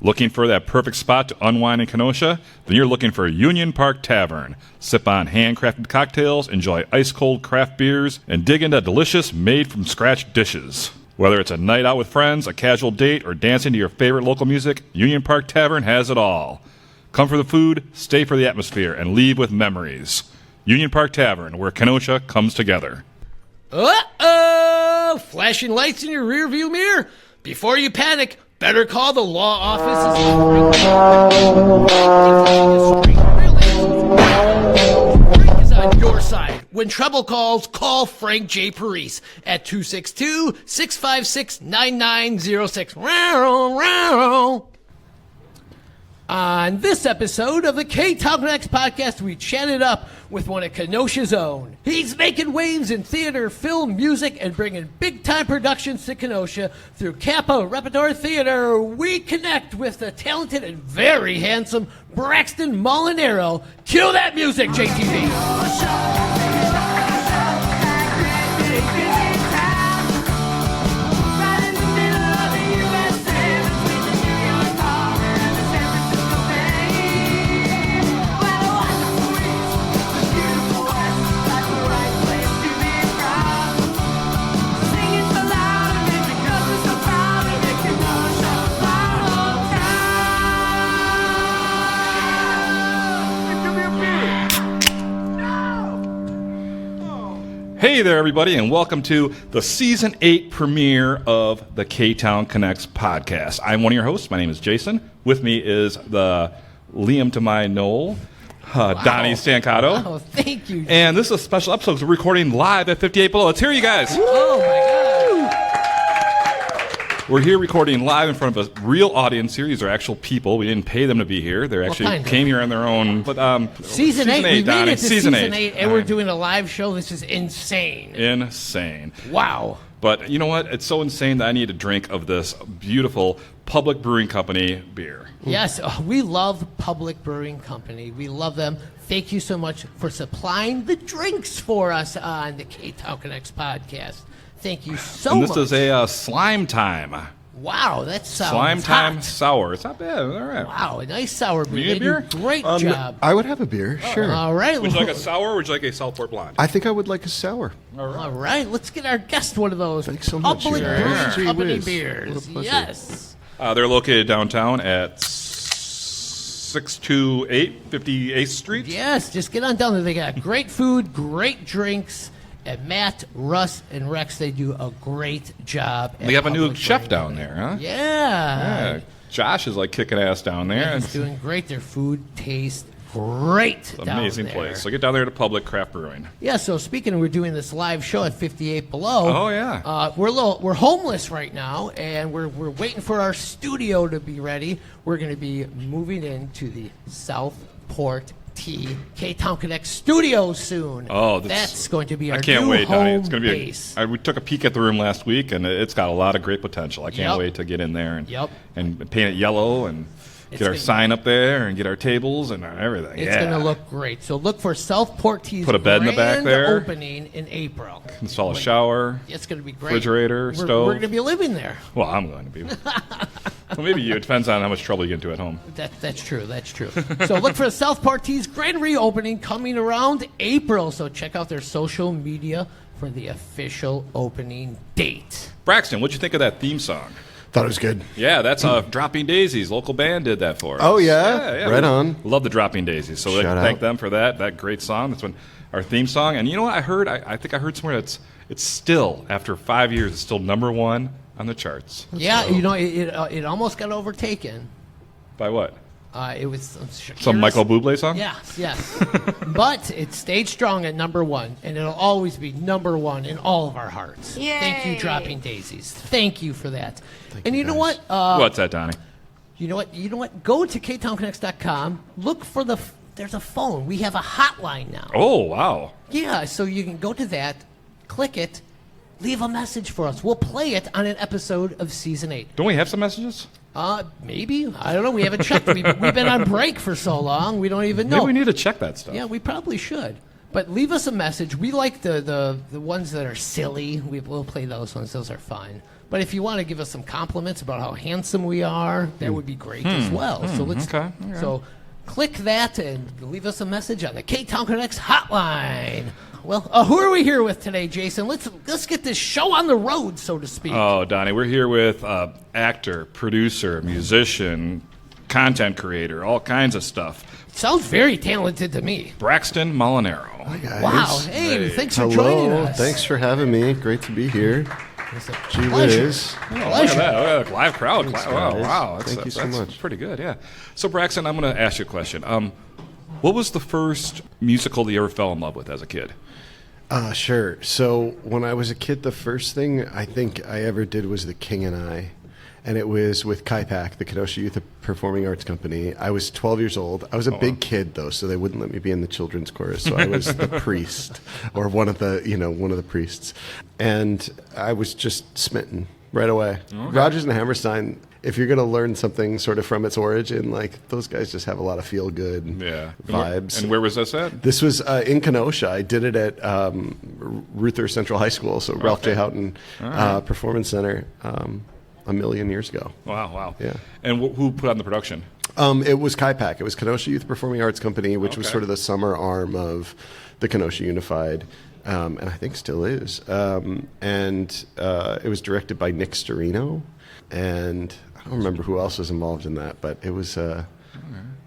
Looking for that perfect spot to unwind in Kenosha? Then you're looking for Union Park Tavern. Sip on handcrafted cocktails, enjoy ice-cold craft beers, and dig into delicious made-from-scratch dishes. Whether it's a night out with friends, a casual date, or dancing to your favorite local music, Union Park Tavern has it all. Come for the food, stay for the atmosphere, and leave with memories. Union Park Tavern, where Kenosha comes together. Uh-oh! Flashing lights in your rearview mirror? Before you panic, better call the law office. Frank is on your side. When trouble calls, call Frank J. Parise at 262-656-9906. On this episode of the Ktown Connects podcast, we chatted up with one of Kenosha's own. He's making waves in theater, film, music, and bringing big-time productions to Kenosha through KAPA Repertory Theatre. We connect with the talented and very handsome Braxton Molinaro. Cue that music, JTV. Hey there, everybody, and welcome to the Season 8 premiere of the Ktown Connects podcast. I'm one of your hosts. My name is Jason. With me is the Liam to my Noel, Donnie Stancato. Oh, thank you. And this is a special episode because we're recording live at 58 Below. Let's hear you guys. Oh, my God. We're here recording live in front of a real audience here. These are actual people. We didn't pay them to be here. They actually came here on their own. But Season 8, we Donnie. made it to Season 8, and we're doing a live show. This is insane. Insane. Wow. But you know what? It's so insane that I need a drink of this beautiful Public Brewing Company beer. Yes, we love Public Brewing Company. We love them. Thank you so much for supplying the drinks for us on the Ktown Connects podcast. Thank you so much. And this is a Slime Time. Wow, that sounds Slime Time hot. Sour. It's not bad. All right. Wow, a nice sour beer. You need They a beer? do great job. I would have a beer, sure. All right. Would you like a sour or would you like a Southport Blonde? I think I would like a sour. All right, let's get our guest one of those. Thanks so much, Public you guys. Brewing Gee Company whiz. beers. What a pleasure. Yes. They're located downtown at 628 58th Street. Yes, just get on down there. They got great food, great drinks. And Matt, Russ, and Rex, they do a great job. They have a new Public chef Brewing down Company. there, huh? Yeah. Yeah. Josh is like kicking ass down there. He's It's doing great. Their food tastes great an down amazing there. place. So get down there to Public Craft Brewing. Yeah, so speaking of, we're doing this live show at 58 Below. Oh, yeah. We're homeless right now, and we're waiting for our studio to be ready. We're going to be moving into the Southport Ktown Connect studio soon. Oh, that's going to be our I can't new wait, home Donnie. It's going to be. base. We took a peek at the room last week, and it's got a lot of great potential. I can't Yep. wait to get in there and Yep. and paint it yellow and It's get our gonna- sign up there and get our tables and everything. It's yeah. going to look great. So look for Southport T's Put a bed in the back grand there. opening in April. Install a shower. It's going to be great. Refrigerator, We're stove. going to be living there. Well, I'm going to be. Well, maybe you. It depends on how much trouble you get into at home. That's true. That's true. So look for the Southport T's grand reopening coming around April. So check out their social media for the official opening date. Braxton, what'd you think of that theme song? Thought it was good. Yeah, that's Dropping Daisies. Local band did that for us. Oh, yeah? Right on. Love the Dropping Daisies. So Shout thank out. them for that great song. That's our theme song. And you know what I heard? I think I heard somewhere it's still, after 5 years, it's still #1 on the charts. Yeah, you know, it almost got overtaken. By what? It was Some Michael Bublé song? Yes. But it stayed strong at #1, and it'll always be #1 in all of our hearts. Yay. Thank you, Dropping Daisies. Thank you for that. And you you know guys. what? What's that, Donnie? You know what? Go to ktownconnects.com. Look for there's a phone. We have a hotline now. Oh, wow. Yeah, so you can go to that, click it, leave a message for us. We'll play it on an episode of Season 8. Don't we have some messages? Maybe. I don't know. We haven't checked. We've been on break for so long. We don't even know. Maybe we need to check that stuff. Yeah, we probably should. But leave us a message. We like the ones that are silly. We'll play those ones. Those are fun. But if you want to give us some compliments about how handsome we are, that would be great as well. So let's so click that and leave us a message on the Ktown Connects hotline. Well, who are we here with today, Jason? Let's get this show on the road, so to speak. Oh, Donnie, we're here with actor, producer, musician, content creator, all kinds of stuff. Sounds very talented to me. Braxton Molinaro. Hi, guys. Wow. Hey, thanks for joining us. Thanks for having me. Great to be here. It's a Gee pleasure. whiz. Oh, look at that. Oh, live crowd. Thanks, Wow. guys. Wow. Thank you so that's much. Pretty good, yeah. So, Braxton, I'm going to ask you a question. What was the first musical that you ever fell in love with as a kid? Sure. So when I was a kid, the first thing I think I ever did was The King and I. And it was with KAPA, the Kenosha Youth Performing Arts Company. I was 12 years old. I was a big kid, though, so they wouldn't let me be in the children's chorus. So I was the priest, or one of the priests. And I was just smitten right away. Okay. Rodgers and Hammerstein, if you're going to learn something sort of from its origin, like, those guys just have a lot of feel-good vibes. And where was this at? This was in Kenosha. I did it at Ruther Central High School, so Ralph J. Houghton Performance Center. A million years ago. Wow. Yeah. And who put on the production? It was KAPA. It was Kenosha Youth Performing Arts Company, which was sort of the summer arm of the Kenosha Unified, and I think still is. And it was directed by Nick Storino, and I don't remember who else was involved in that, but it was. That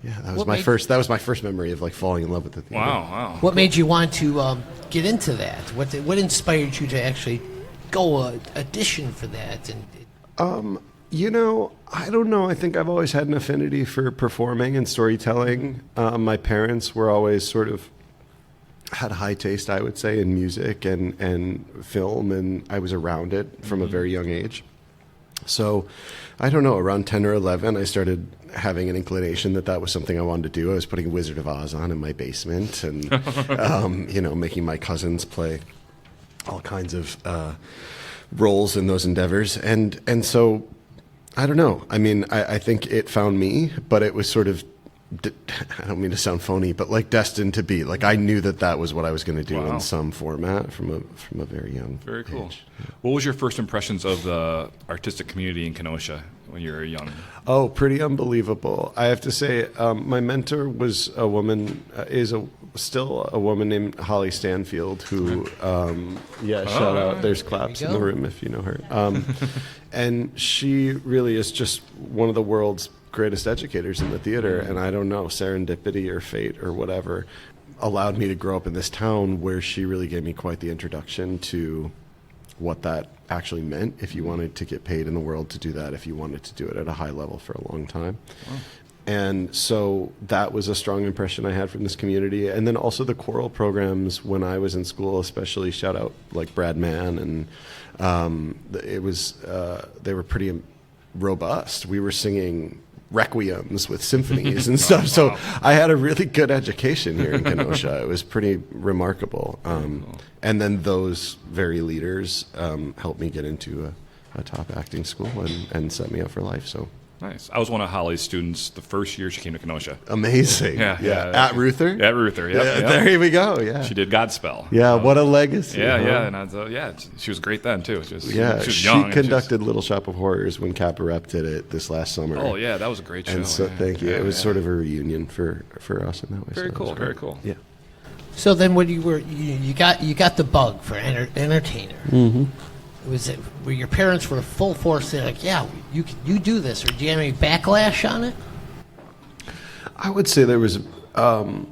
was That was my first memory of like falling in love with the theater. Wow. What made you want to get into that? What inspired you to actually go audition for that? And I don't know. I think I've always had an affinity for performing and storytelling. My parents were always sort of had high taste, I would say, in music and film, and I was around it from a very young age. So, I don't know, around 10 or 11, I started having an inclination that was something I wanted to do. I was putting Wizard of Oz on in my basement and, making my cousins play all kinds of roles in those endeavors. And so, I don't know. I mean, I think it found me, but it was sort of, I don't mean to sound phony, but like destined to be. Like I knew that was what I was going to do in some format from a very young Very cool. age. What was your first impressions of the artistic community in Kenosha when you were young? Oh, pretty unbelievable. I have to say, my mentor was a woman, still a woman named Holly Stanfield, who, shout out. There's claps in the room if you know her. And she really is just one of the world's greatest educators in the theater, and I don't know, serendipity or fate or whatever allowed me to grow up in this town where she really gave me quite the introduction to what that actually meant if you wanted to get paid in the world to do that, if you wanted to do it at a high level for a long time. Wow. And so that was a strong impression I had from this community. And then also the choral programs when I was in school, especially shout out like Brad Mann, and they were pretty robust. We were singing requiems with symphonies and stuff. So I had a really good education here in Kenosha. It was pretty remarkable. And then those very leaders helped me get into a top acting school and set me up for life. So nice. I was one of Holly's students the first year she came to Kenosha. Amazing. Yeah. At Ruther? At Ruther, yep. There we go, yeah. She did Godspell. Yeah, what a legacy. Yeah. And she was great then, too. She was young. She conducted Little Shop of Horrors when KAPA Rep did it this last summer. Oh, yeah, that was a great show. And so, thank you. It was sort of a reunion for us in that way. Very cool, very cool. Yeah. So then when you got the bug for entertainer. Mm-hmm. Was it where your parents were full force saying like, yeah, you do this, or do you have any backlash on it? I would say there was because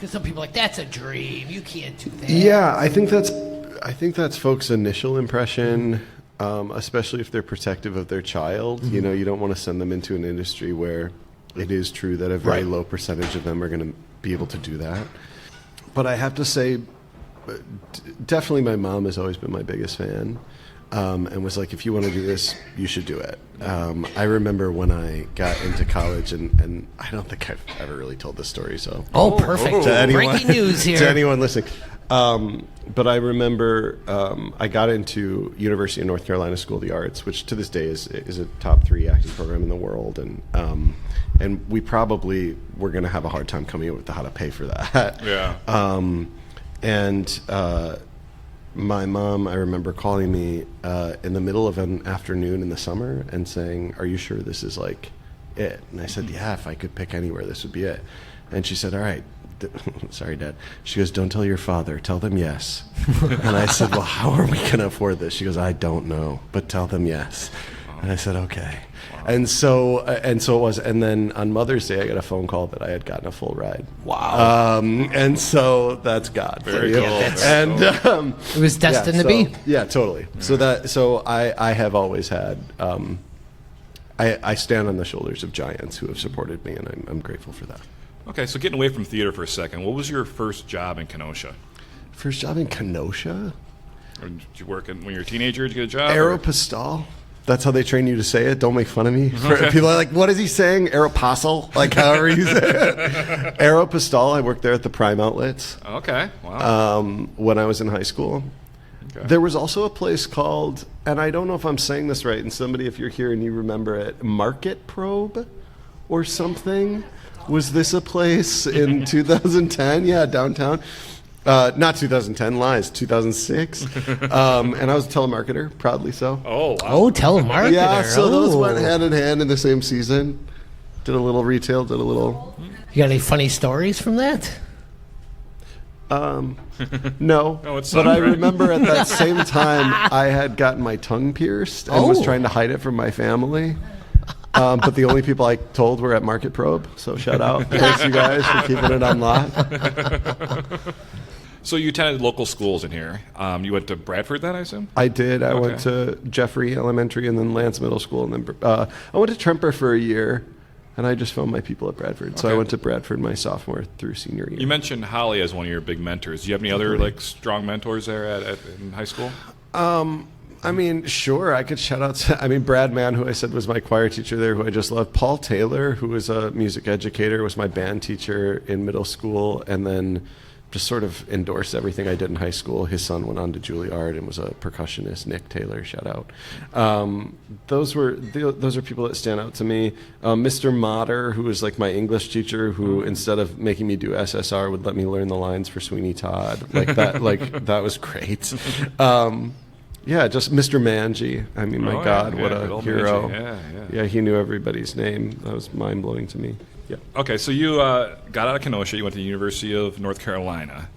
some people are like, that's a dream, you can't do that. Yeah, I think that's folks' initial impression, especially if they're protective of their child. Mm-hmm. You know, you don't want to send them into an industry where it is true that a very low percentage of them are going to be able to do that. But I have to say, definitely my mom has always been my biggest fan, and was like, if you want to do this, you should do it. I remember when I got into college, and I don't think I've ever really told this story, so perfect. Breaking news here. To anyone listening. But I remember I got into University of North Carolina School of the Arts, which to this day is a top 3 acting program in the world, and we probably were going to have a hard time coming up with how to pay for that. Yeah. And my mom, I remember calling me in the middle of an afternoon in the summer and saying, "Are you sure this is like it?" And I said, "Yeah, if I could pick anywhere, this would be it." And she said, "All right." Sorry, Dad. She goes, "Don't tell your father. Tell them yes." And I said, "Well, how are we going to afford this?" She goes, "I don't know, but tell them yes." And I said, "Okay." And so it was. And then on Mother's Day, I got a phone call that I had gotten a full ride. Wow. And so that's God. Very for you. cool. And It was destined to be. Yeah, totally. So I have always had. I stand on the shoulders of giants who have supported me, and I'm grateful for that. Okay, so getting away from theater for a second, what was your first job in Kenosha? First job in Kenosha? Or did you work when you were a teenager? Did you get a job? Aeropostale. That's how they train you to say it. Don't make fun of me. People are like, "What is he saying? Aeropostale?" Like, however you say it. Aeropostale. I worked there at the Prime Outlets. Okay, wow. When I was in high school. Okay. There was also a place called, and I don't know if I'm saying this right, and somebody, if you're here and you remember it, Market Probe or something. Was this a place in 2010? Yeah, downtown. Not 2010, lies, 2006. And I was a telemarketer, proudly so. Oh, wow. Oh, telemarketer. Yeah, so those Oh. went hand in hand in the same season. Did a little retail, did a little... You got any funny stories from that? No, Oh, it sucked, but I right? remember at that same time I had gotten my tongue pierced and was Oh. trying to hide it from my family. But the only people I told were at Market Probe, so shout out. Thanks, you guys, for keeping it on lock. So you attended local schools in here. You went to Bradford then, I assume? I did. I went Okay. to Jeffrey Elementary and then Lance Middle School. And then I went to Tremper for a year, and I just found my people at Bradford. So I Okay. went to Bradford my sophomore through senior year. You mentioned Holly as one of your big mentors. Do you have any other strong mentors there in high school? I mean, sure, I could shout out Brad Mann, who I said was my choir teacher there, who I just loved. Paul Taylor, who was a music educator, was my band teacher in middle school, and then just sort of endorsed everything I did in high school. His son went on to Juilliard and was a percussionist. Nick Taylor, shout out. Those are people that stand out to me. Mr. Motter, who was like my English teacher, who instead of making me do SSR would let me learn the lines for Sweeney Todd. Like that, that was great. Yeah, just Mr. Manji. I mean, my Oh, God, yeah, what yeah, good a old hero. Manji. Yeah. Yeah, he knew everybody's name. That was mind-blowing to me. Yeah. Okay, so you got out of Kenosha. You went to the University of North Carolina.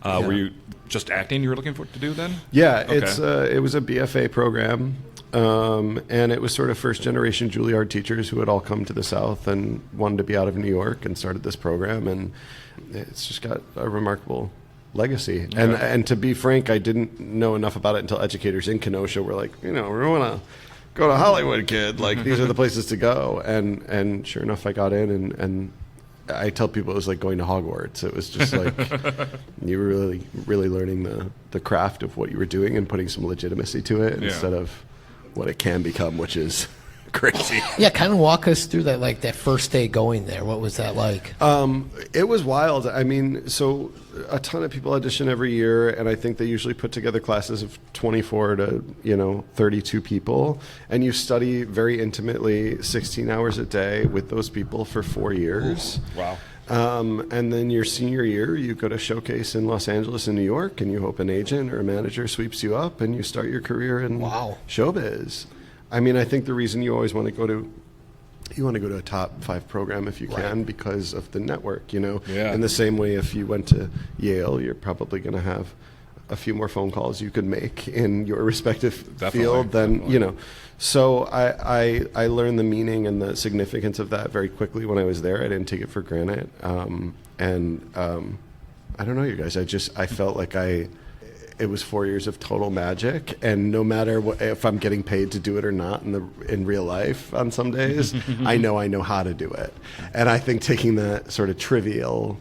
Were you just acting you were looking to do then? Yeah, Okay. it was a BFA program, and it was sort of first-generation Juilliard teachers who had all come to the South and wanted to be out of New York and started this program, and it's just got a remarkable legacy. And to be frank, I didn't know enough about it until educators in Kenosha were like, we want to go to Hollywood, kid. Like, these are the places to go. And sure enough, I got in, and I tell people it was like going to Hogwarts. It was just like you were really, really learning the craft of what you were doing and putting some legitimacy to it instead of what it can become, which is crazy. Yeah, kind of walk us through that first day going there. What was that like? It was wild. I mean, so a ton of people audition every year, and I think they usually put together classes of 24 to 32 people, and you study very intimately 16 hours a day with those people for 4 years. Wow. And then your senior year, you go to showcase in Los Angeles and New York, and you hope an agent or a manager sweeps you up, and you start your career in showbiz. I mean, I think the reason you always want to go to a top 5 program if you can because of the network, Yeah. In the same way, if you went to Yale, you're probably going to have a few more phone calls you could make in your respective field than, So I learned the meaning and the significance of that very quickly when I was there. I didn't take it for granted. I don't know, you guys. I felt like it was 4 years of total magic, and no matter if I'm getting paid to do it or not in real life on some days, I know how to do it. And I think taking the sort of trivial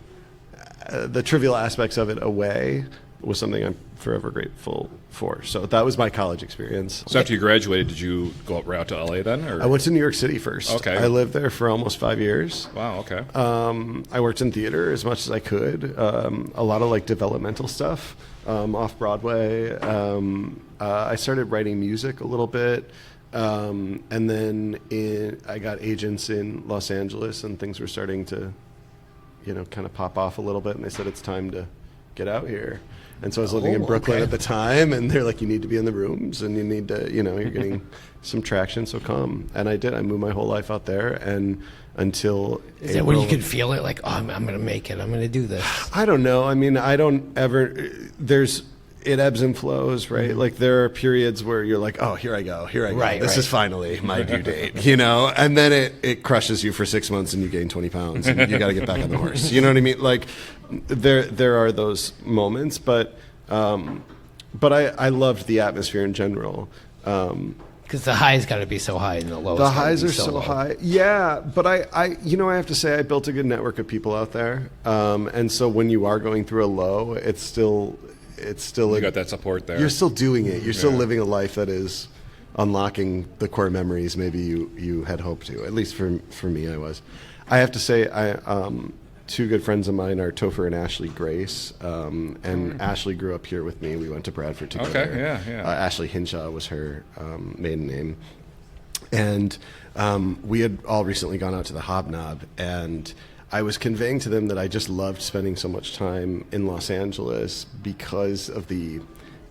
aspects of it away was something I'm forever grateful for. So that was my college experience. So after you graduated, did you go right out to LA then? Or? I went to New York City first. Okay. I lived there for almost 5 years. Wow, okay. I worked in theater as much as I could. A lot of developmental stuff off Broadway. I started writing music a little bit. And then I got agents in Los Angeles, and things were starting to, kind of pop off a little bit. And they said it's time to get out here. And so I was living in Brooklyn at the time, and they're like, you need to be in the rooms, and you need to, you're getting some traction, so come. And I did. I moved my whole life out there, and until Is that when you could feel it, like, oh, I'm going to make it, I'm going to do this? I don't know. I mean, I don't ever, it ebbs and flows, right? Mm-hmm. Like there are periods where you're like, oh, here I go. Right, this is finally my due date, and then it crushes you for 6 months and you gain 20 pounds and you got to get back on the horse. You know what I mean? Like there are those moments, but I loved the atmosphere in general. Because the high's got to be so high and the lows. The highs are so low. high. Yeah, but I have to say I built a good network of people out there. And so when you are going through a low, it's still you got that support there. You're still doing it. You're still living a life that is unlocking the core memories maybe you had hoped to. At least for me, I was. I have to say, two good friends of mine are Topher and Ashley Grace, and Ashley grew up here with me. We went to Bradford together. Okay, yeah. Ashley Hinshaw was her maiden name, and we had all recently gone out to the Hobnob, and I was conveying to them that I just loved spending so much time in Los Angeles because of the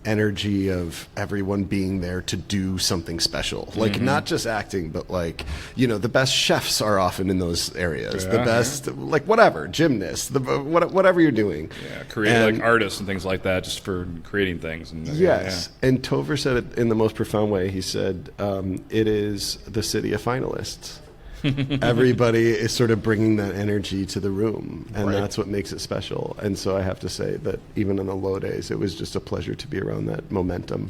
energy of everyone being there to do something special. Like not just acting, but like, the best chefs are often in those areas. The best, like whatever, gymnasts, whatever you're doing. Yeah, create like artists and things like that just for creating things. And, yes. And Topher said it in the most profound way. He said, it is the city of finalists. Everybody is sort of bringing that energy to the room, and that's what makes it special. And so I have to say that even on the low days, it was just a pleasure to be around that momentum.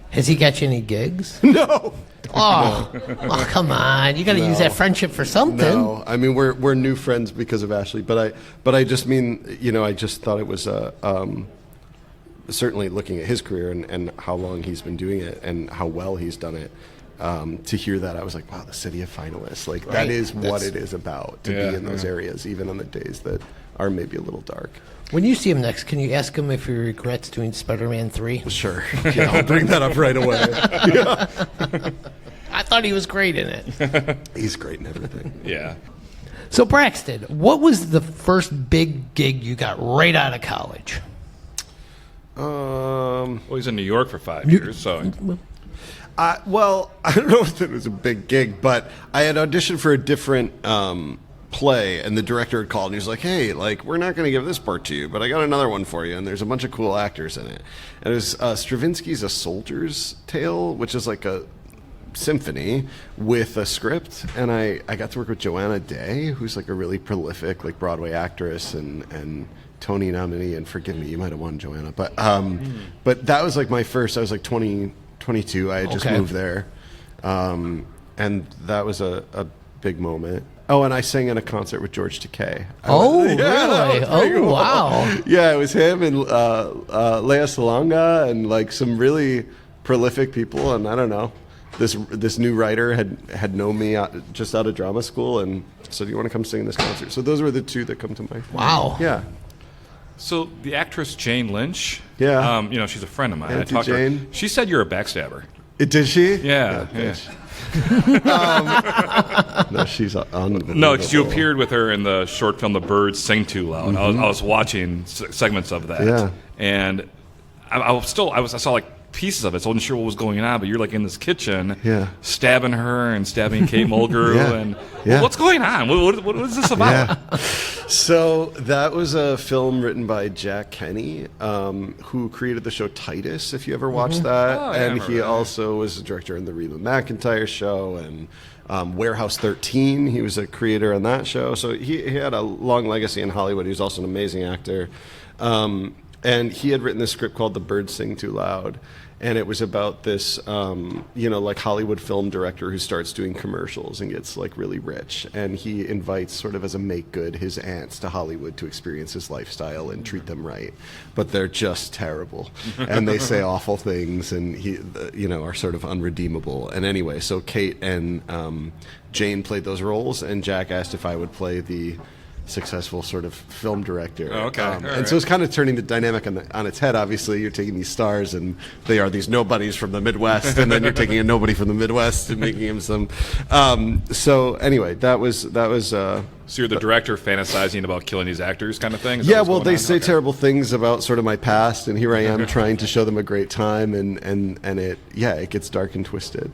Has he got you any gigs? No. Oh, come on! You got to use that friendship for something. No, I mean we're new friends because of Ashley, but I just mean I just thought it was certainly looking at his career and how long he's been doing it and how well he's done it. To hear that, I was like, wow, the city of finalists. Like, that is what it is about, to be in those areas, even on the days that are maybe a little dark. When you see him next, can you ask him if he regrets doing Spider-Man 3? Sure. Yeah, I'll bring that up right away. I thought he was great in it. He's great in everything. Yeah. So, Braxton, what was the first big gig you got right out of college? Well, he's in New York for 5 years, so... Well, I don't know if it was a big gig, but I had auditioned for a different play, and the director had called, and he was like, hey, like, we're not going to give this part to you, but I got another one for you, and there's a bunch of cool actors in it. And it was Stravinsky's A Soldier's Tale, which is like a symphony with a script, and I got to work with Joanna Day, who's like a really prolific like Broadway actress and Tony nominee, and forgive me, you might have won, Joanna, but that was like my first. I was like 22. I had just moved there, and that was a big moment. Oh, and I sang in a concert with George Takei. Really? Cool. Wow. Yeah, it was him and Lea Salonga and like some really prolific people. And I don't know, this new writer had known me just out of drama school and said, "Do you want to come sing in this concert?" So those were the two that come to mind. Wow. Yeah. So the actress Jane Lynch, yeah, she's a friend of mine. Auntie I talked Jane. to her. She said you're a backstabber. Did she? Yeah. No, she's unbelievable. No, because you appeared with her in the short film "The Birds Sing Too Loud." I was watching segments of that, yeah, and I saw like pieces of it, so I wasn't sure what was going on. But you're like in this kitchen, stabbing her and stabbing Kate Mulgrew, and well, what's going on? What is this about? Yeah. So that was a film written by Jack Kenny, who created the show Titus, if you ever watched that. And he also was a director in the Reba McEntire show and Warehouse 13. He was a creator on that show. So he had a long legacy in Hollywood. He was also an amazing actor. And he had written this script called The Birds Sing Too Loud. And it was about this, like Hollywood film director who starts doing commercials and gets like really rich. And he invites sort of as a make good his aunts to Hollywood to experience his lifestyle and treat them right. But they're just terrible. And they say awful things and are sort of unredeemable. And anyway, so Kate and Jane played those roles. And Jack asked if I would play the successful sort of film director. Oh, okay. And so it's kind of turning the dynamic on its head. Obviously, you're taking these stars, and they are these nobodies from the Midwest, and then you're taking a nobody from the Midwest and making him some. So anyway, that was. So you're the director fantasizing about killing these actors, kind of thing. Yeah, well, they say terrible things about sort of my past, and here I am trying to show them a great time, and it gets dark and twisted.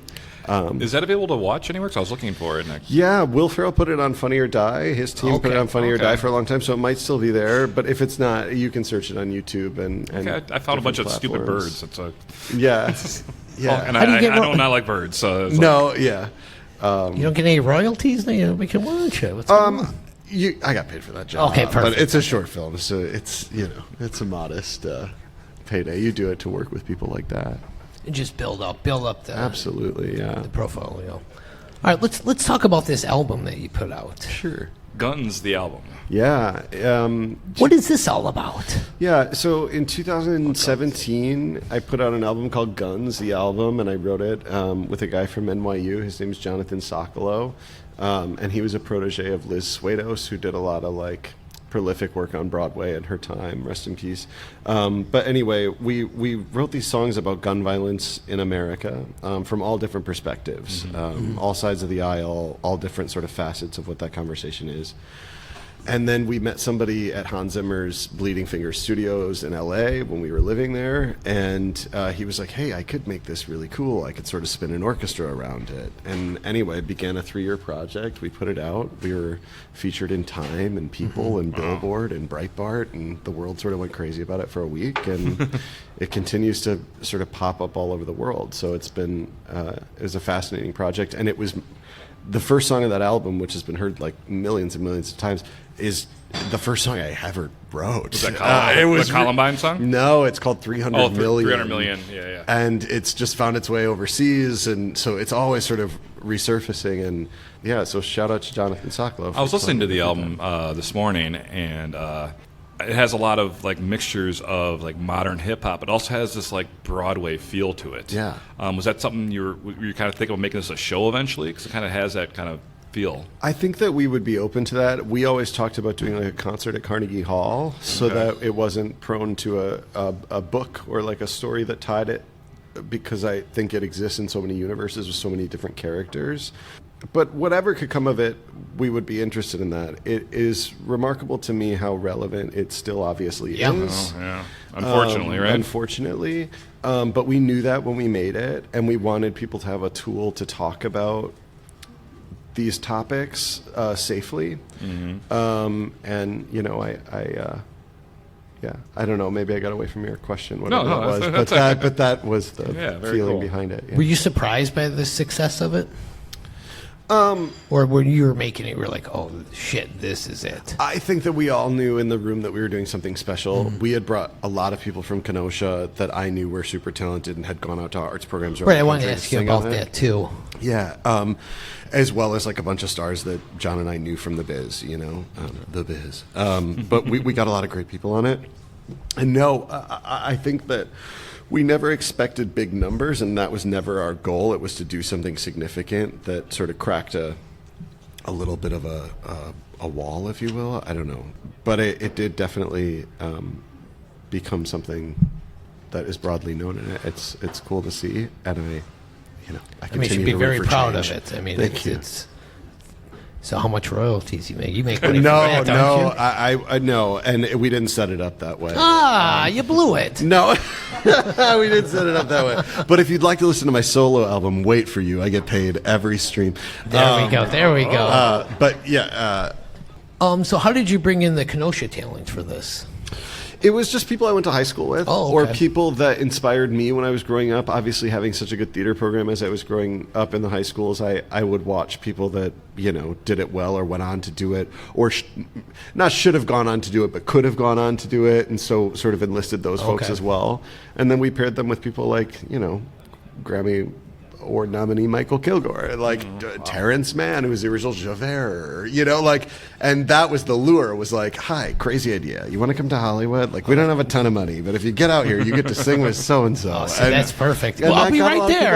Is that available to watch anywhere? Because I was looking for it. Yeah, Will Ferrell put it on Funny or Die. His team put it on Funny or Die for a long time, so it might still be there. But if it's not, you can search it on YouTube. And I found a bunch of stupid birds. Yeah. Yeah. And I don't not like birds. So no, yeah. You don't get any royalties? We can watch it. What's going on? I got paid for that job. Okay, perfect. But it's a short film, so it's a modest payday. You do it to work with people like that. And just build up the absolutely, yeah, the portfolio. All right, let's talk about this album that you put out. Sure. Guns, the album. Yeah. What is this all about? Yeah, so in 2017, I put out an album called Guns, the album, and I wrote it with a guy from NYU. His name is Jonathan Sokolow, and he was a protege of Liz Swados, who did a lot of prolific work on Broadway in her time, rest in peace. But anyway, we wrote these songs about gun violence in America from all different perspectives, all sides of the aisle, all different sort of facets of what that conversation is. And then we met somebody at Hans Zimmer's Bleeding Fingers Studios in LA when we were living there, and he was like, hey, I could make this really cool. I could sort of spin an orchestra around it. And anyway, it began a 3-year project. We put it out. We were featured in Time and People and Billboard and Breitbart, and the world sort of went crazy about it for a week, and it continues to sort of pop up all over the world. So it's been, it was a fascinating project, and it was the first song of that album, which has been heard millions and millions of times, is the first song I ever wrote. Was that it was the Columbine song? No, it's called 300 Million. 300 Million, yeah. And it's just found its way overseas, and so it's always sort of resurfacing. And yeah, so shout out to Jonathan Sokolow. I was listening to the album this morning, and it has a lot of mixtures of modern hip hop. It also has this Broadway feel to it. Yeah. Was that something you kind of thinking of making this a show eventually? Because it kind of has that kind of feel. I think that we would be open to that. We always talked about doing a concert at Carnegie Hall so that it wasn't prone to a book or a story that tied it, because I think it exists in so many universes with so many different characters. But whatever could come of it, we would be interested in that. It is remarkable to me how relevant it still obviously is. Oh, yeah. Unfortunately, right? Unfortunately. But we knew that when we made it, and we wanted people to have a tool to talk about these topics safely. And, I don't know, maybe I got away from your question, whatever it was. But that was the feeling behind it. Yeah. Were you surprised by the success of it? Or when you were making it, we were like, oh, shit, this is it. I think that we all knew in the room that we were doing something special. We had brought a lot of people from Kenosha that I knew were super talented and had gone out to arts programs. Right, I wanted to ask you about that, too. Yeah, as well as a bunch of stars that John and I knew from the biz, the biz. But we got a lot of great people on it. And no, I think that we never expected big numbers, and that was never our goal. It was to do something significant that sort of cracked a little bit of a wall, if you will. I don't know. But it did definitely become something that is broadly known, and it's cool to see. And I continue you should be to very root for proud change. of it. I mean, Thank you. So how much royalties you make? You make money from No, that, don't you? I know, and we didn't set it up that way. You blew it. No, we didn't set it up that way. But if you'd like to listen to my solo album, Wait For You, I get paid every stream. There we go. But yeah. So how did you bring in the Kenosha talent for this? It was just people I went to high school with, or people that inspired me when I was growing up. Obviously, having such a good theater program as I was growing up in the high schools, I would watch people that, did it well or went on to do it, or not should have gone on to do it, but could have gone on to do it, and so sort of enlisted those folks as well. And then we paired them with people like, Grammy Award nominee Michael Kilgore, Terrence Mann, who was the original Javert, and that was the lure. Was like, hi, crazy idea. You want to come to Hollywood? We don't have a ton of money, but if you get out here, you get to sing with so and so. That's perfect. Well, I'll be right there.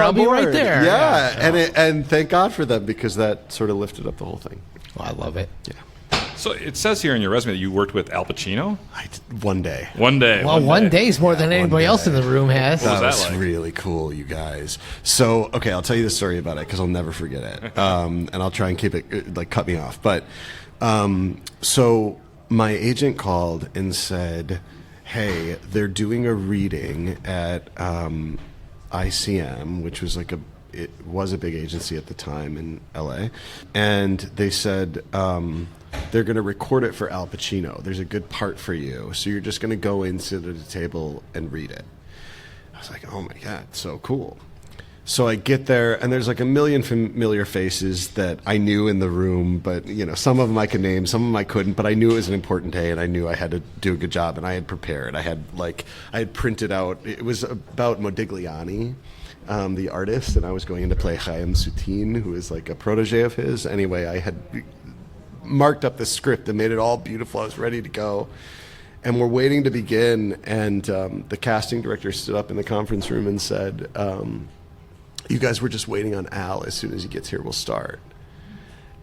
Yeah, and thank God for them, because that sort of lifted up the whole thing. Oh, I love it. Yeah. So it says here in your resume that you worked with Al Pacino? One day. One day. Well, one day's more than anybody else in the room has. What was That that was like? really cool, you guys. So, okay, I'll tell you the story about it because I'll never forget it. And I'll try and keep it, cut me off. But, so my agent called and said, hey, they're doing a reading at ICM, which was it was a big agency at the time in LA. And they said, they're going to record it for Al Pacino. There's a good part for you. So you're just going to go in, sit at a table, and read it. I was like, oh my God, so cool. So I get there, and there's a million familiar faces that I knew in the room, but some of them I could name, some of them I couldn't, but I knew it was an important day, and I knew I had to do a good job, and I had prepared. I had printed out, it was about Modigliani, the artist, and I was going in to play Chaim Soutine, who is a protege of his. Anyway, I had marked up the script and made it all beautiful. I was ready to go. And we're waiting to begin, and the casting director stood up in the conference room and said, you guys were just waiting on Al. As soon as he gets here, we'll start.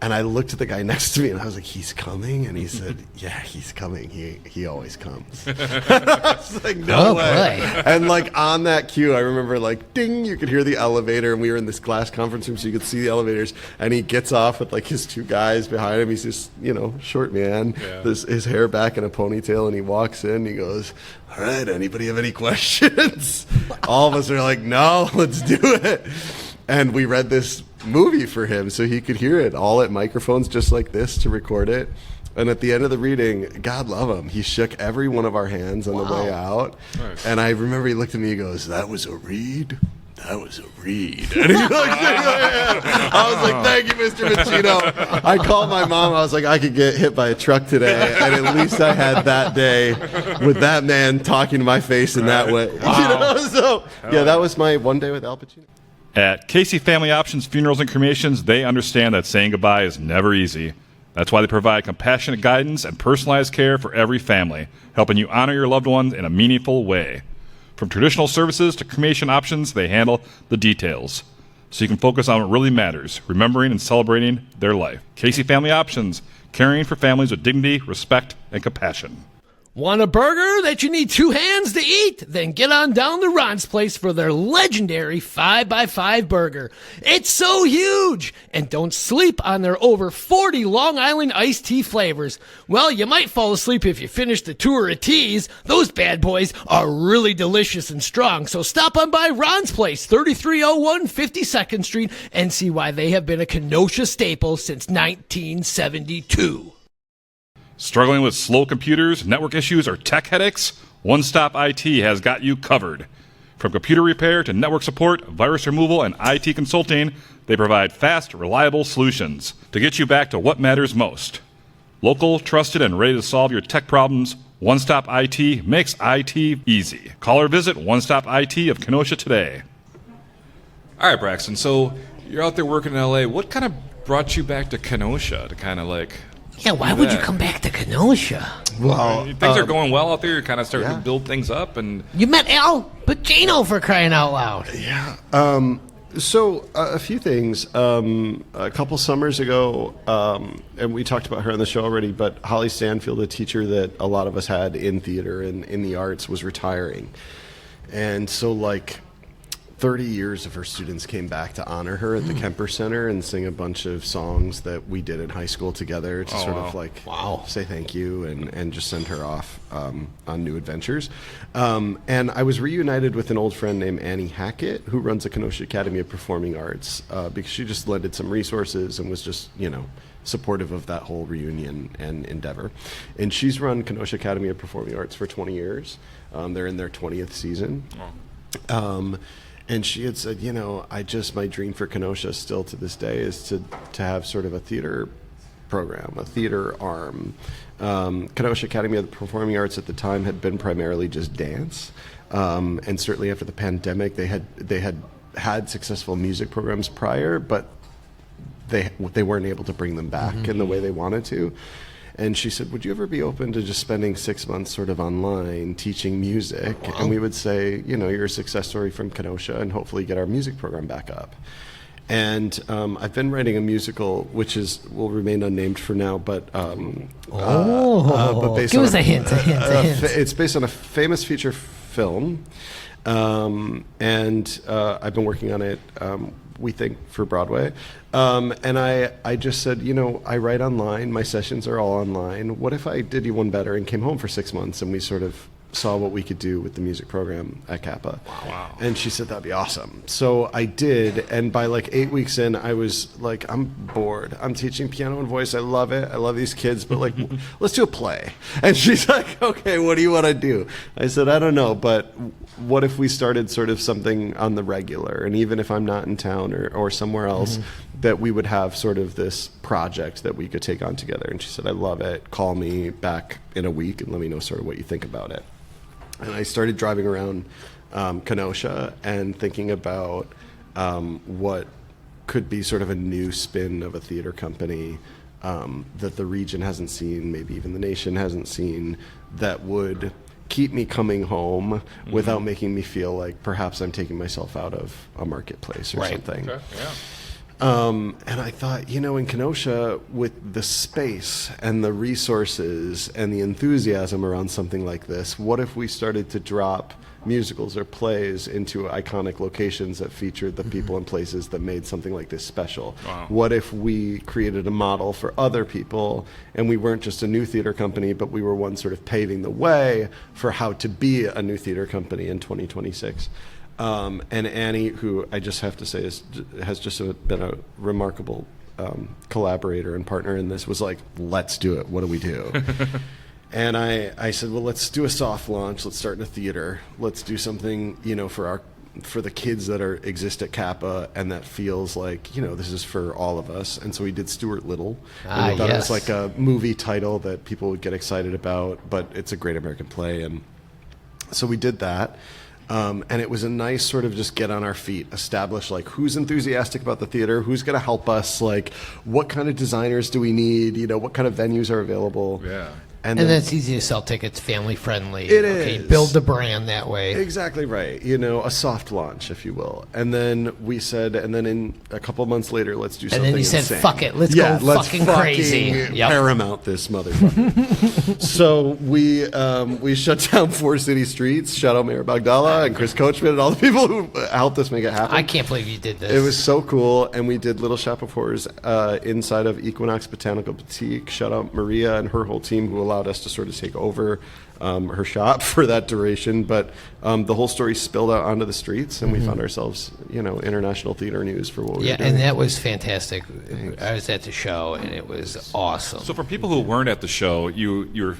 And I looked at the guy next to me, and I was like, he's coming? And he said, yeah, he's coming. He always comes. I was like, no way. Boy. And on that cue, I remember ding, you could hear the elevator, and we were in this glass conference room, so you could see the elevators. And he gets off with his two guys behind him. He's this, short man, his hair back in a ponytail, and he walks in, and he goes, all right, anybody have any questions? All of us are like, no, let's do it. And we read this movie for him so he could hear it all at microphones just like this to record it. And at the end of the reading, God love him, he shook every one of our hands on the way out. Nice. And I remember he looked at me, he goes, that was a read? That was a read. And he I was like, thank you, Mr. Pacino. I called my mom. I was like, I could get hit by a truck today, and at least I had that day with that man talking to my face in that way. Wow. So, yeah, that was my one day with Al Pacino. At Casey Family Options Funerals and Cremations, they understand that saying goodbye is never easy. That's why they provide compassionate guidance and personalized care for every family, helping you honor your loved ones in a meaningful way. From traditional services to cremation options, they handle the details, so you can focus on what really matters, remembering and celebrating their life. Casey Family Options, caring for families with dignity, respect, and compassion. Want a burger that you need two hands to eat? Then get on down to Ron's Place for their legendary 5x5 burger. It's so huge! And don't sleep on their over 40 Long Island iced tea flavors. Well, you might fall asleep if you finish the tour of teas. Those bad boys are really delicious and strong. So stop on by Ron's Place, 3301 52nd Street, and see why they have been a Kenosha staple since 1972. Struggling with slow computers, network issues, or tech headaches? One Stop IT has got you covered. From computer repair to network support, virus removal, and IT consulting, they provide fast, reliable solutions to get you back to what matters most. Local, trusted, and ready to solve your tech problems, One Stop IT makes IT easy. Call or visit One Stop IT of Kenosha today. All right, Braxton, so you're out there working in LA. What kind of brought you back to Kenosha to kind of Yeah, why would you come back to Kenosha? Well, things are going well out there. You're kind of starting to build things up, and You met Al Pacino, for crying out loud. Yeah. So a few things. A couple summers ago, and we talked about her on the show already, but Holly Stanfield, a teacher that a lot of us had in theater and in the arts, was retiring. And so 30 years of her students came back to honor her at the Kemper Center and sing a bunch of songs that we did in high school together to say thank you and just send her off on new adventures. And I was reunited with an old friend named Annie Hackett, who runs the Kenosha Academy of Performing Arts, because she just lended some resources and was just, supportive of that whole reunion and endeavor. And she's run Kenosha Academy of Performing Arts for 20 years. They're in their 20th season. And she had said, my dream for Kenosha still to this day is to have sort of a theater program, a theater arm. Kenosha Academy of the Performing Arts at the time had been primarily just dance. And certainly after the pandemic, they had successful music programs prior, but they weren't able to bring them back in the way they wanted to. And she said, would you ever be open to just spending 6 months sort of online teaching music? Wow. And we would say, you're a success story from Kenosha, and hopefully get our music program back up. And I've been writing a musical, which will remain unnamed for now, but based give on us a hint. It's based on a famous feature film, and I've been working on it. We think for Broadway, and I just said, I write online. My sessions are all online. What if I did you one better and came home for 6 months and we sort of saw what we could do with the music program at KAPA. Wow. And she said that'd be awesome. So I did, and by like 8 weeks in, I was like, I'm bored. I'm teaching piano and voice. I love it. I love these kids, but like, let's do a play. And she's like, okay, what do you want to do? I said, I don't know, but what if we started sort of something on the regular, and even if I'm not in town or somewhere else, that we would have sort of this project that we could take on together. And she said, I love it. Call me back in a week and let me know sort of what you think about it. And I started driving around Kenosha and thinking about what could be sort of a new spin of a theater company that the region hasn't seen, maybe even the nation hasn't seen, that would keep me coming home without making me feel like perhaps I'm taking myself out of a marketplace or something. Okay. Yeah. And I thought, in Kenosha, with the space and the resources and the enthusiasm around something like this, what if we started to drop musicals or plays into iconic locations that featured the people and places that made something like this special? Wow. What if we created a model for other people, and we weren't just a new theater company, but we were one sort of paving the way for how to be a new theater company in 2026? And Annie, who I just have to say has just been a remarkable collaborator and partner in this, was like, let's do it. What do we do? And I said, well, let's do a soft launch. Let's start in a theater. Let's do something, for the kids that exist at KAPA, and that feels like, this is for all of us. And so we did Stuart Little. And we thought it was like a movie title that people would get excited about, but it's a great American play. And so we did that. And it was a nice sort of just get on our feet, establish like who's enthusiastic about the theater, who's going to help us, like what kind of designers do we need, what kind of venues are available. Yeah. And then it's easy to sell tickets, family friendly. It is. Build the brand that way. Exactly right. A soft launch, if you will. And then we said, in a couple of months later, let's do something And then you said, insane. fuck it, let's go let's fucking crazy. Yep. Paramount this motherfucker. So we shut down 4 city streets. Shout out Mayor Bagdala and Chris Coachman and all the people who helped us make it happen. I can't believe you did this. It was so cool, and we did Little Shop of Horrors inside of Equinox Botanical Boutique. Shout out Maria and her whole team who allowed us to sort of take over her shop for that duration. But the whole story spilled out onto the streets, and we found ourselves, international theater news for what we were doing. And that was fantastic. I was at the show, and it was awesome. So for people who weren't at the show, you're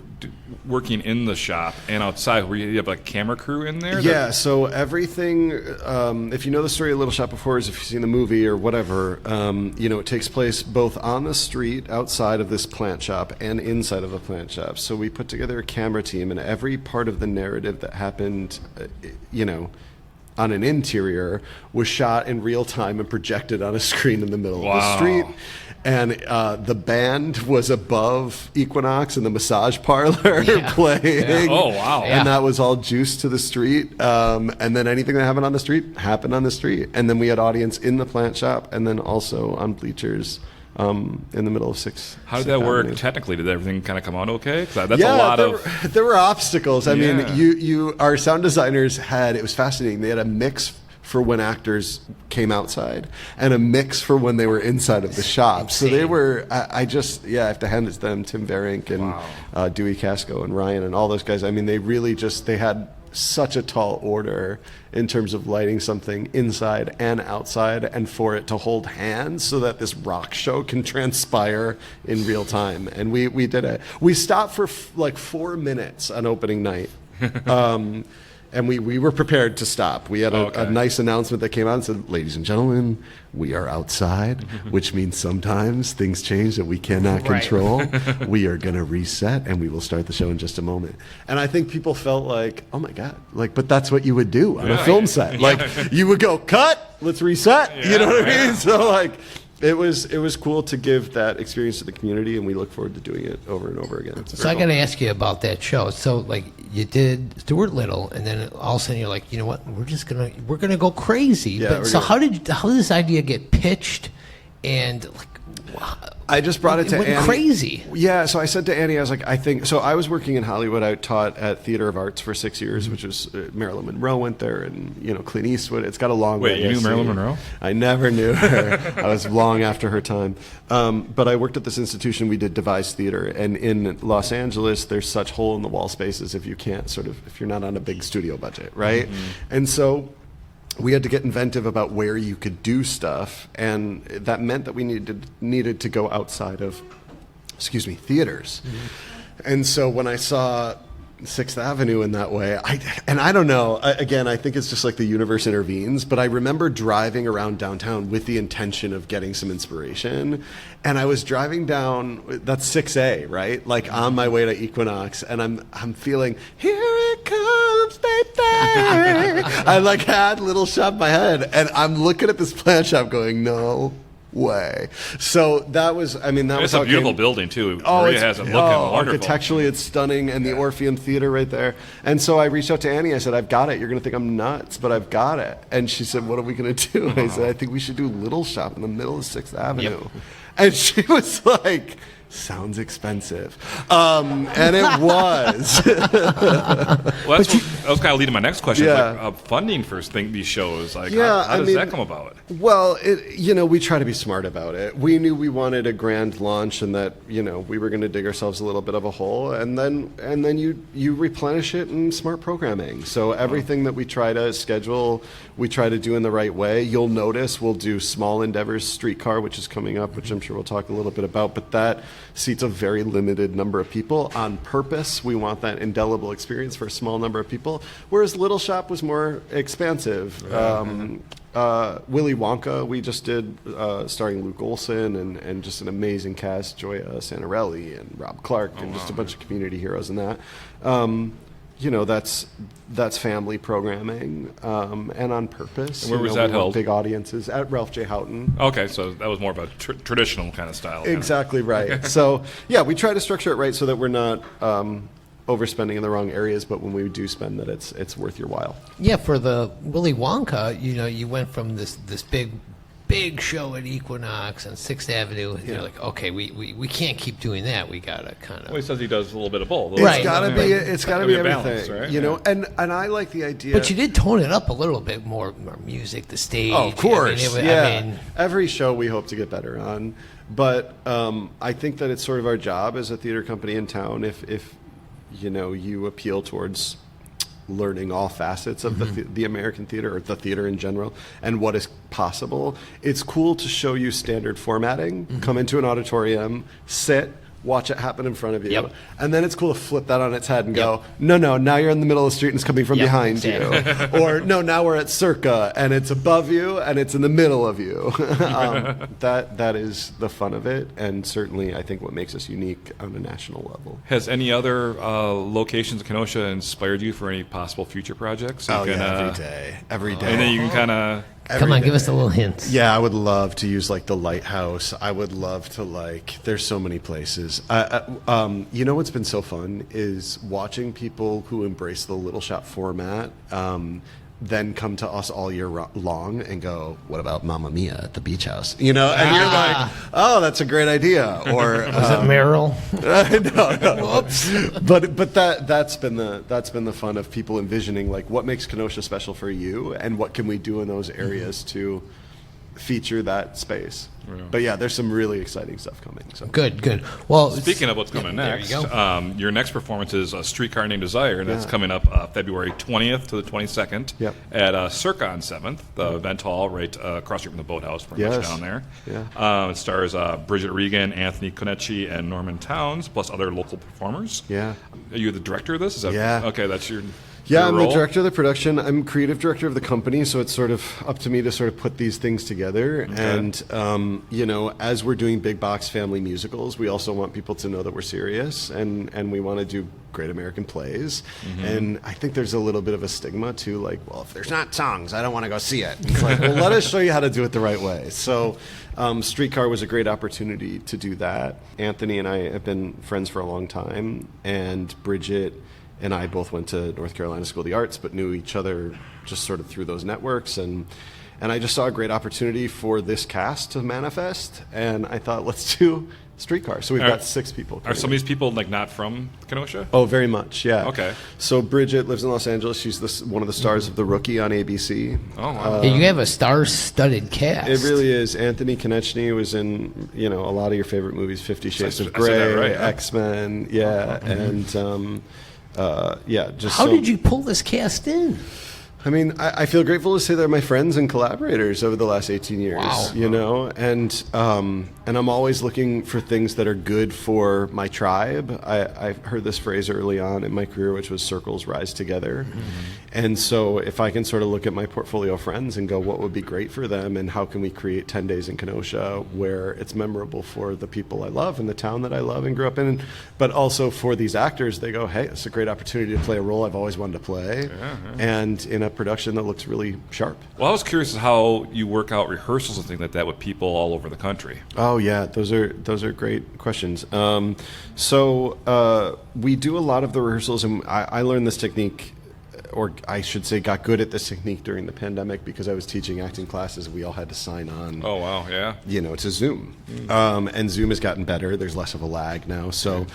working in the shop and outside. Where you have a camera crew in there? Yeah, so everything, if you know the story of Little Shop of Horrors, if you've seen the movie or whatever, it takes place both on the street outside of this plant shop and inside of the plant shop. So we put together a camera team, and every part of the narrative that happened, on an interior was shot in real time and projected on a screen in the middle of the street. And the band was above Equinox in the massage parlor playing. Yeah. Oh, wow. And that was all juiced to the street. And then anything that happened on the street happened on the street. And then we had audience in the plant shop and then also on bleachers in the middle of 6th. How did that work technically? Did everything kind of come out okay? 'Cause that's a lot there were obstacles. I mean, our sound designers it was fascinating. They had a mix for when actors came outside and a mix for when they were inside of the shop. So they were, I have to hand it to them, Tim Verink and Dewey Casco and Ryan and all those guys. I mean, they really they had such a tall order in terms of lighting something inside and outside, and for it to hold hands so that this rock show can transpire in real time. And we did it. We stopped for like 4 minutes on opening night. And we were prepared to stop. We had a nice announcement that came out and said, ladies and gentlemen, we are outside, which means sometimes things change that we cannot control. We are going to reset, and we will start the show in just a moment. And I think people felt like, oh, my God. But that's what you would do on a film set. You would go, cut, let's reset. You know what I mean? So, It was cool to give that experience to the community, and we look forward to doing it over and over again. So I got to ask you about that show. So like you did Stuart Little, and then all of a sudden you're like, you know what? We're gonna go crazy. Yeah, but so how did this idea get pitched? And like, I just brought it to went Annie. Crazy. Yeah, so I said to Annie, I was like, I think so. I was working in Hollywood. I taught at Theater of Arts for 6 years, which was Marilyn Monroe went there, and Clint Eastwood. It's got a long. Wait, you knew Marilyn Monroe? I never knew her. I was long after her time. But I worked at this institution. We did devised theater, and in Los Angeles, there's such hole in the wall spaces if you're not on a big studio budget, right? And so we had to get inventive about where you could do stuff, and that meant that we needed to go outside of, theaters. And so when I saw 6th Avenue in that way, I don't know, again, I think it's just like the universe intervenes, but I remember driving around downtown with the intention of getting some inspiration, and I was driving down, that's 6A, right? Like on my way to Equinox, and I'm feeling, here it comes, baby. I like had Little Shop in my head, and I'm looking at this plant shop going, no way. So that was, It's a beautiful building too. Oh, Maria has it looking wonderful. Architecturally, it's stunning, and the Orpheum Theater right there. And so I reached out to Annie. I said, "I've got it. You're going to think I'm nuts, but I've got it." And she said, "What are we going to do?" I said, "I think we should do Little Shop in the middle of 6th Avenue." Yep. And she was like, "Sounds expensive," and it was. Well, that was kind of leading to my next question. Yeah. Like, funding for these shows, like Yeah, how does that come about? Well, we try to be smart about it. We knew we wanted a grand launch, and that we were going to dig ourselves a little bit of a hole, and then you replenish it in smart programming. So everything that we try to schedule, we try to do in the right way. You'll notice we'll do small endeavors, Streetcar, which is coming up, which I'm sure we'll talk a little bit about, but that seats a very limited number of people on purpose. We want that indelible experience for a small number of people, whereas Little Shop was more expansive. Willy Wonka, we just did, starring Luke Olson and just an amazing cast, Joya Santarelli and Rob Clark, and just a bunch of community heroes in that. That's family programming, and on purpose. And where was that held? Big audiences at Ralph J. Houghton. Okay, so that was more of a traditional kind of style. Exactly right. So yeah, we try to structure it right so that we're not overspending in the wrong areas, but when we do spend, that it's worth your while. Yeah, for the Willy Wonka, you went from this big show at Equinox on 6th Avenue, and you're like, okay, we can't keep doing that. We gotta kind of. Well, he says he does a little bit of both. It's gotta be everything, balance, right? And I like the idea. But you did tone it up a little bit more music, the stage. Oh, of course, yeah. Every show we hope to get better on, but I think that it's sort of our job as a theater company in town. If you appeal towards learning all facets of the American theater, or the theater in general, and what is possible. It's cool to show you standard formatting, come into an auditorium, sit, watch it happen in front of you, and then it's cool to flip that on its head and go, no, now you're in the middle of the street and it's coming from behind you. Or no, now we're at Circa and it's above you and it's in the middle of you. That is the fun of it, and certainly I think what makes us unique on a national level. Has any other locations in Kenosha inspired you for any possible future projects? Every day. And then you can kind of... Come on, give us a little hint. Yeah, I would love to use like the Lighthouse. I would love to there's so many places. What's been so fun is watching people who embrace the Little Shop format then come to us all year long and go, what about Mamma Mia at the Beach House? And you're like, oh, that's a great idea. Or was it Meryl? No. Whoops. But that's been the fun of people envisioning like what makes Kenosha special for you, and what can we do in those areas to feature that space. Yeah. But yeah, there's some really exciting stuff coming. So. Good. Well, speaking of what's coming next, there you go. Your next performance is A Streetcar Named Desire, and that's coming up February 20th to the 22nd at Circa on 7th, the event hall right across from the boathouse, pretty much down there. Yeah. It stars Bridget, Regan, Anthony Konechny, and Norman Towns, plus other local performers. Yeah. Are you the director of this? Yeah. Okay, that's your... Yeah, I'm the role? director of the production. I'm creative director of the company, so it's sort of up to me to sort of put these things together. Okay. And, as we're doing big box family musicals, we also want people to know that we're serious, and we want to do great American plays. And I think there's a little bit of a stigma, too, like, well, if there's not songs, I don't want to go see it. It's like, well, let us show you how to do it the right way. So Streetcar was a great opportunity to do that. Anthony and I have been friends for a long time, and Bridget and I both went to North Carolina School of the Arts, but knew each other just sort of through those networks. And I just saw a great opportunity for this cast to manifest, and I thought, let's do Streetcar. So we've got 6 people. Are some of these people like not from Kenosha? Oh, very much, yeah. Okay. So Bridget lives in Los Angeles. She's one of the stars of The Rookie on ABC. Oh, wow. Yeah, you have a star-studded cast. It really is. Anthony Konechny was in, a lot of your favorite movies, 50 Shades of I said that Grey, right, huh? X-Men, yeah, and How did you pull this cast in? I mean, I feel grateful to say they're my friends and collaborators over the last 18 years, Wow. and I'm always looking for things that are good for my tribe. I heard this phrase early on in my career, which was circles rise together. And so if I can sort of look at my portfolio of friends and go, what would be great for them, and how can we create 10 days in Kenosha where it's memorable for the people I love and the town that I love and grew up in, but also for these actors, they go, hey, it's a great opportunity to play a role I've always wanted to play, and in a production that looks really sharp. Well, I was curious how you work out rehearsals and things like that with people all over the country. Oh yeah, those are great questions. So we do a lot of the rehearsals, and I learned this technique, or I should say got good at this technique during the pandemic because I was teaching acting classes and we all had to sign on. Oh, wow, yeah. To Zoom. And Zoom has gotten better. There's less of a lag now. So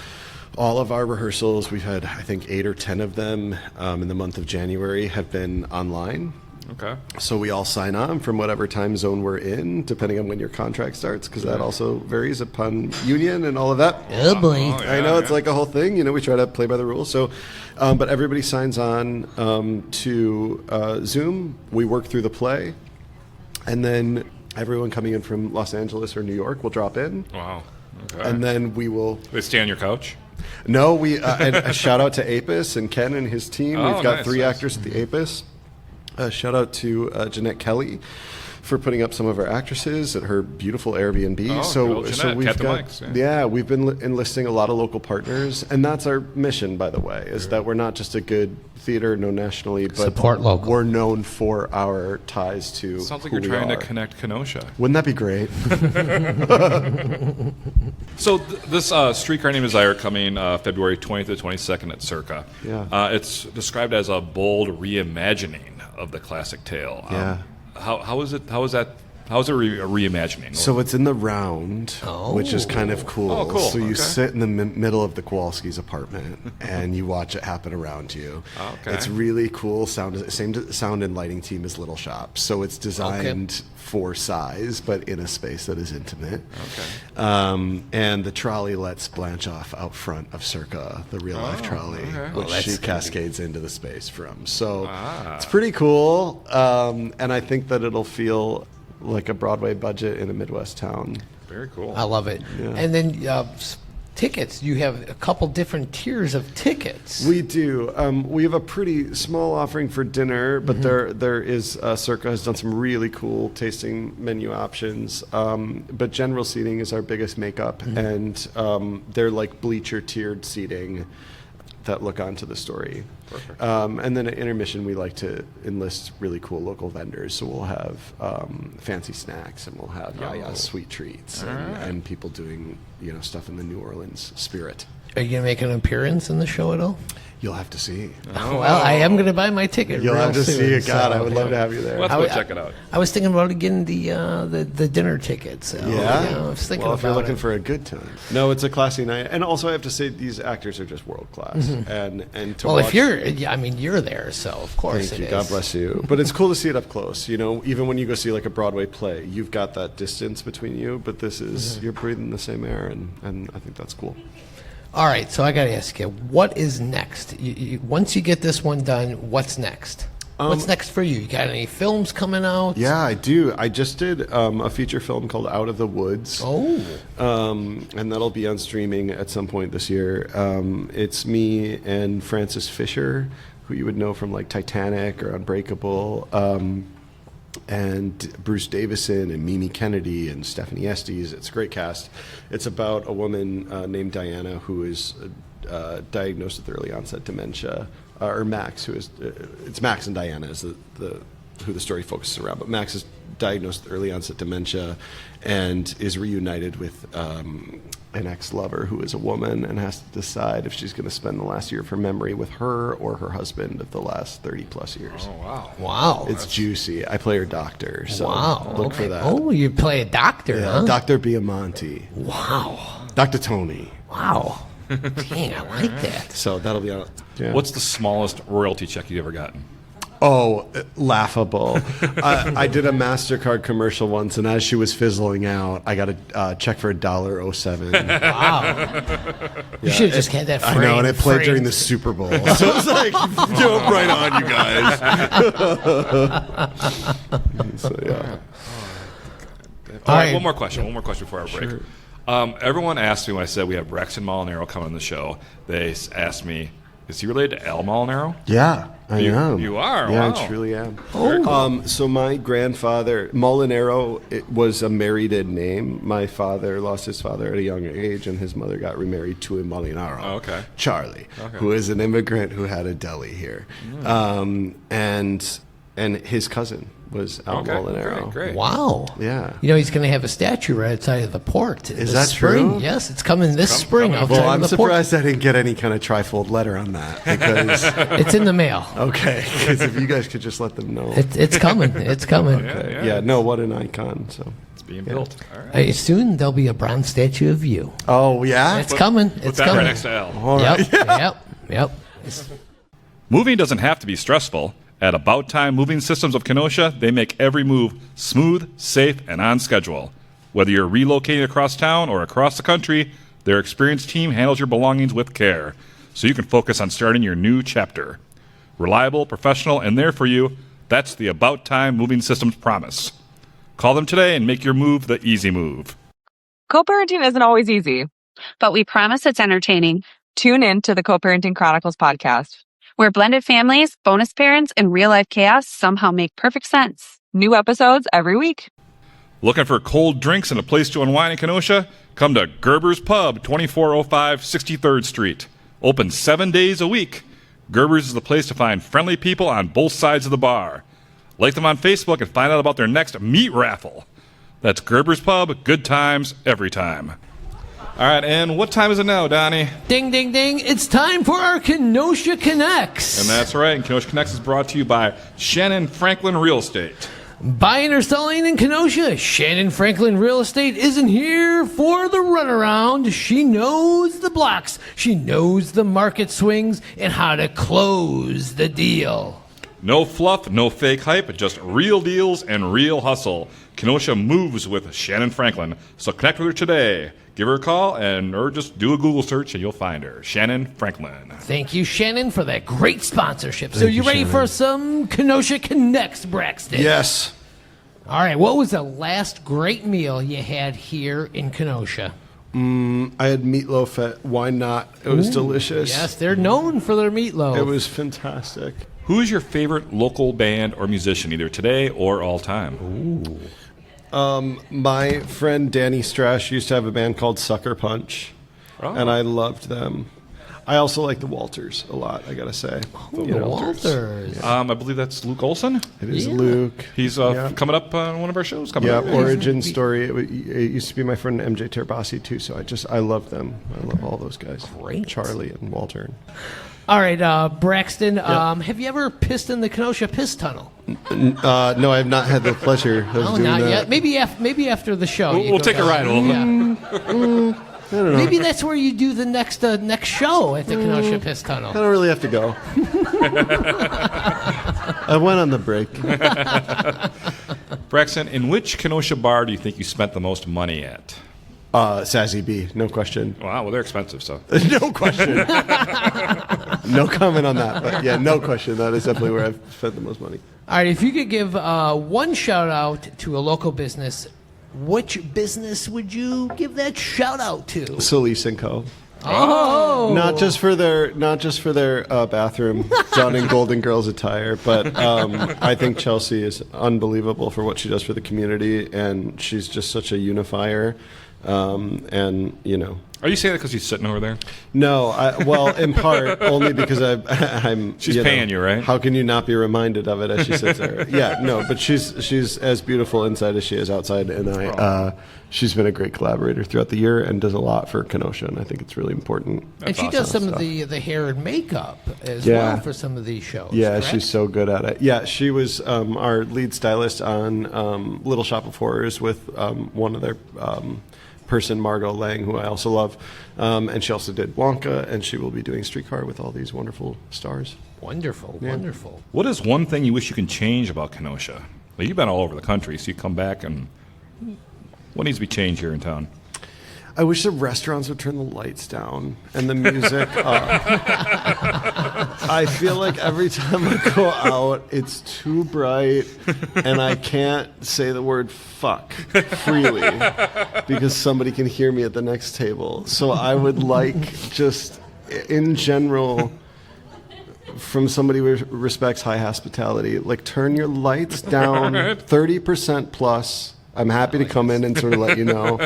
all of our rehearsals, we've had, I think, 8 or 10 of them in the month of January have been online. Okay. So we all sign on from whatever time zone we're in, depending on when your contract starts, because that also varies upon union and all of that. Oh, boy. Oh, yeah, I know, it's like a whole thing. We try to play by the rules. So, but everybody signs on to Zoom. We work through the play, and then everyone coming in from Los Angeles or New York will drop in. Wow. Okay. And then we will... They stay on your couch? No, we and a shout out to Apis and Ken and his team. Oh, We've got nice, 3 nice. actors at the Apis. Shout out to Jeanette Kelly for putting up some of our actresses at her beautiful Airbnb. Oh, so good old Jeanette, we've Cat the got Mics, we've been enlisting a lot of local partners, and that's our mission, by the way, is that we're not just a good theater known nationally, but Support local. we're known for our ties to Sounds like who you're we trying to are. connect Kenosha. Wouldn't that be great? So this Streetcar Named Desire coming February 20th to 22nd at Circa. Yeah. It's described as a bold reimagining of the classic tale. Yeah. How is it? How is that? How is it a reimagining? So it's in the round, which is kind of cool. Oh, cool. So you Okay. sit in the middle of the Kowalski's apartment and you watch it happen around you. Okay. It's really cool. Same sound and lighting team as Little Shop. So it's designed for size, but in a space that is intimate. Okay. And the trolley lets Blanche off out front of Circa, the real life trolley, okay. which that's she gonna cascades into the space from. So it's pretty cool. And I think that it'll feel like a Broadway budget in a Midwest town. Very cool. I love it. Yeah. And then tickets. You have a couple different tiers of tickets. We do. We have a pretty small offering for dinner, but there is Circa has done some really cool tasting menu options. But general seating is our biggest makeup, and they're like bleacher tiered seating that look onto the story. Perfect. And then at intermission, we like to enlist really cool local vendors. So we'll have fancy snacks, and we'll have sweet treats, and people doing stuff in the New Orleans spirit. Are you going to make an appearance in the show at all? You'll have to see. Well, I am going to buy my ticket. You'll real have to soon, see it. God, so- I would love to have you there. Let's go check it out. I was thinking about getting the dinner tickets. So, Yeah. I was thinking Well, if you're about looking it. for a good time. No, it's a classy night, and also I have to say these actors are just world class. And to Well, watch, if you're there, so of course thank it you, is. God bless you. But it's cool to see it up close. Even when you go see like a Broadway play, you've got that distance between you. But this is you're breathing the same air, and I think that's cool. All right, so I got to ask you, what is next? Once you get this one done, what's next? What's next for you? You got any films coming out? Yeah, I do. I just did a feature film called Out of the Woods. Oh. And that'll be on streaming at some point this year. It's me and Frances Fisher, who you would know from like Titanic or Unbreakable, and Bruce Davison and Mimi Kennedy and Stephanie Estes. It's a great cast. It's about a woman named Diana who is diagnosed with early onset dementia, or Max, who is it's Max and Diana is who the story focuses around. But Max is diagnosed with early onset dementia and is reunited with an ex-lover who is a woman and has to decide if she's going to spend the last year of her memory with her or her husband of the last 30 plus years. Oh, wow. Wow. It's juicy. I play her doctor, so Wow. look for that. Oh, you play a doctor, Yeah, huh? Dr. Biamonte. Wow. Dr. Tony. Wow. Dang, I like that. So that'll be on. Yeah. What's the smallest royalty check you've ever gotten? Oh, laughable. I did a MasterCard commercial once, and as she was fizzling out, I got a check for $1.07. Wow. You should have just had that I framed. know, and it played during the Super Bowl. So it was like, jump right on, you guys. So, yeah. All right, right. one more question before our break. Sure. Everyone asked me when I said we have Braxton Molinaro coming on the show, they asked me, is he related to Al Molinaro? Yeah, I am. You are? Yeah, Wow. I truly am. Oh. So my grandfather, Molinaro, it was a married name. My father lost his father at a young age, and his mother got remarried to a Molinaro. Oh, okay. Charlie, who is an immigrant who had a deli here. And his cousin was Al Molinaro. Great. Wow. Yeah. You know, he's going to have a statue right outside of the port. Is this that spring. true? Yes, it's coming this spring outside Well, of I'm the port. surprised I didn't get any kind of trifold letter on that because It's in the mail. okay, because if you guys could just let them know. It's coming. It's coming. Yeah, no, what an icon. So. It's being built. All right. Soon there'll be a bronze statue of you. Oh yeah. It's coming. Put It's that coming. right next to Al. All right. Yep. Moving doesn't have to be stressful. At About Time Moving Systems of Kenosha, they make every move smooth, safe, and on schedule. Whether you're relocating across town or across the country, their experienced team handles your belongings with care, so you can focus on starting your new chapter. Reliable, professional, and there for you, that's the About Time Moving Systems promise. Call them today and make your move the easy move. Co-parenting isn't always easy, but we promise it's entertaining. Tune in to the Co-Parenting Chronicles podcast, where blended families, bonus parents, and real-life chaos somehow make perfect sense. New episodes every week. Looking for cold drinks and a place to unwind in Kenosha? Come to Gerber's Pub, 2405 63rd Street. Open 7 days a week. Gerber's is the place to find friendly people on both sides of the bar. Like them on Facebook and find out about their next meat raffle. That's Gerber's Pub, good times every time. All right, and what time is it now, Donnie? Ding, ding, ding. It's time for our Kenosha Connects. And that's right, and Kenosha Connects is brought to you by Shannon Franklin Real Estate. Buying or selling in Kenosha, Shannon Franklin Real Estate isn't here for the runaround. She knows the blocks, she knows the market swings, and how to close the deal. No fluff, no fake hype, just real deals and real hustle. Kenosha moves with Shannon Franklin, so connect with her today. Give her a call or just do a Google search and you'll find her. Shannon Franklin. Thank you, Shannon, for that great sponsorship. So you ready for some Kenosha Connects, Braxton? Yes. All right, what was the last great meal you had here in Kenosha? I had meatloaf at Why Not. It was delicious. Yes, they're known for their meatloaf. It was fantastic. Who is your favorite local band or musician, either today or all time? My friend Danny Strash used to have a band called Sucker Punch, and I loved them. I also like the Walters a lot, I gotta say. the Walters. I believe that's Luke Olson. It is Luke. He's coming up on one of our shows. Coming Yeah, up. origin story. It used to be my friend MJ Terbasi too, so I love them. I love all those guys. Great. Charlie and Walter. All right, Braxton, have you ever pissed in the Kenosha Piss Tunnel? No, I have not had the pleasure of doing Not that. yet. Maybe after the show. We'll take a ride over. Yeah. Maybe that's where you do the next show at the Kenosha Piss I Tunnel. don't really have to go. I went on the break. Braxton, in which Kenosha bar do you think you spent the most money at? Sassy B, no question. Wow, well, they're expensive, so. No question. No comment on that. But yeah, no question. That is definitely where I've spent the most money. All right, if you could give one shout out to a local business, which business would you give that shout out to? Solis & Co. Oh, Oh, not just for their bathroom done in Golden Girls attire, but I think Chelsea is unbelievable for what she does for the community, and she's just such a unifier. And you know. Are you saying that because he's sitting over there? No, well, in part only because I'm. She's paying you, right? How can you not be reminded of it as she sits there? Yeah, no, but she's as beautiful inside as she is outside, and she's been a great collaborator throughout the year and does a lot for Kenosha, and I think it's really important. And she does some of the hair and makeup as well for some of these shows. Yeah, correct? she's so good at it. Yeah, she was our lead stylist on Little Shop of Horrors with one of their. Person, Margot Lang, who I also love, and she also did Wonka, and she will be doing Streetcar with all these wonderful stars. Wonderful. What is one thing you wish you can change about Kenosha? Well, you've been all over the country, so you come back, and what needs to be changed here in town? I wish the restaurants would turn the lights down and the music up. I feel like every time I go out, it's too bright, and I can't say the word fuck freely because somebody can hear me at the next table. So I would like, just in general, from somebody who respects high hospitality, like turn your lights down 30% plus. I'm happy to come in and sort of let you know,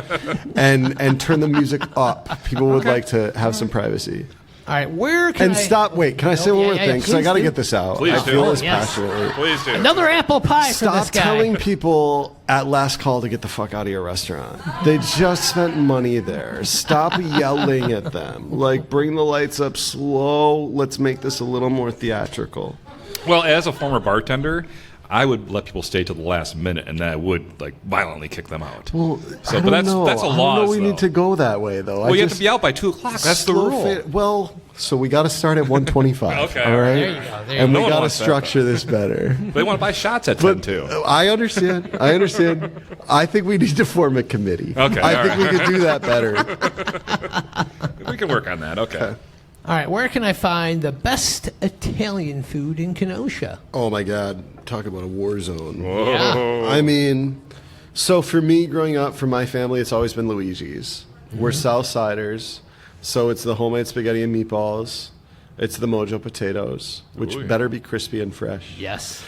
and turn the music up. People would like to have some privacy. All right, where can and stop. Wait, can I say one more thing? Because I got to get this out. Please I do. feel this Yes. passionately. Please do. Another apple pie for this Stop guy. telling people at last call to get the fuck out of your restaurant. They just spent money there. Stop yelling at them. Like, bring the lights up slow. Let's make this a little more theatrical. Well, as a former bartender, I would let people stay till the last minute, and then I would like violently kick them out. Well, so, I but don't know. that's a I law. don't know we need to go that way, though. Well, you have to be out by 2:00. That's the rule. Well, so we got to start at 1:25. Okay. All right. There you go. And No we one got to wants that, structure this better. They want to buy shots at 10 too. I understand. I think we need to form a committee. Okay, I all think we could do that better. We can work on that. Okay. All right, where can I find the best Italian food in Kenosha? Oh my God! Talk about a war zone. Yeah. I mean, so for me, growing up, for my family, it's always been Luigi's. We're Southsiders, so it's the homemade spaghetti and meatballs. It's the Mojo potatoes, which better be crispy and fresh. Yes.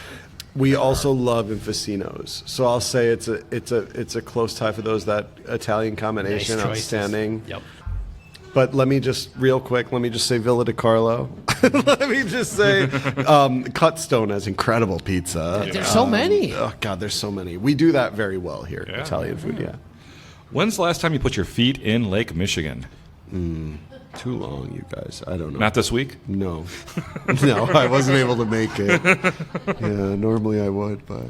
We also love Infacino's, so I'll say it's a close tie for those. That Italian combination, Nice choices. outstanding. Yep. But let me just, real quick, say Villa di Carlo. Let me just say Cutstone has incredible pizza. There's so many. Oh, God, there's so many. We do that very well here, Yeah. Italian food, yeah. When's the last time you put your feet in Lake Michigan? Too long, you guys. I don't know. Not this week? No. No, I wasn't able to make it. Yeah, normally I would, but...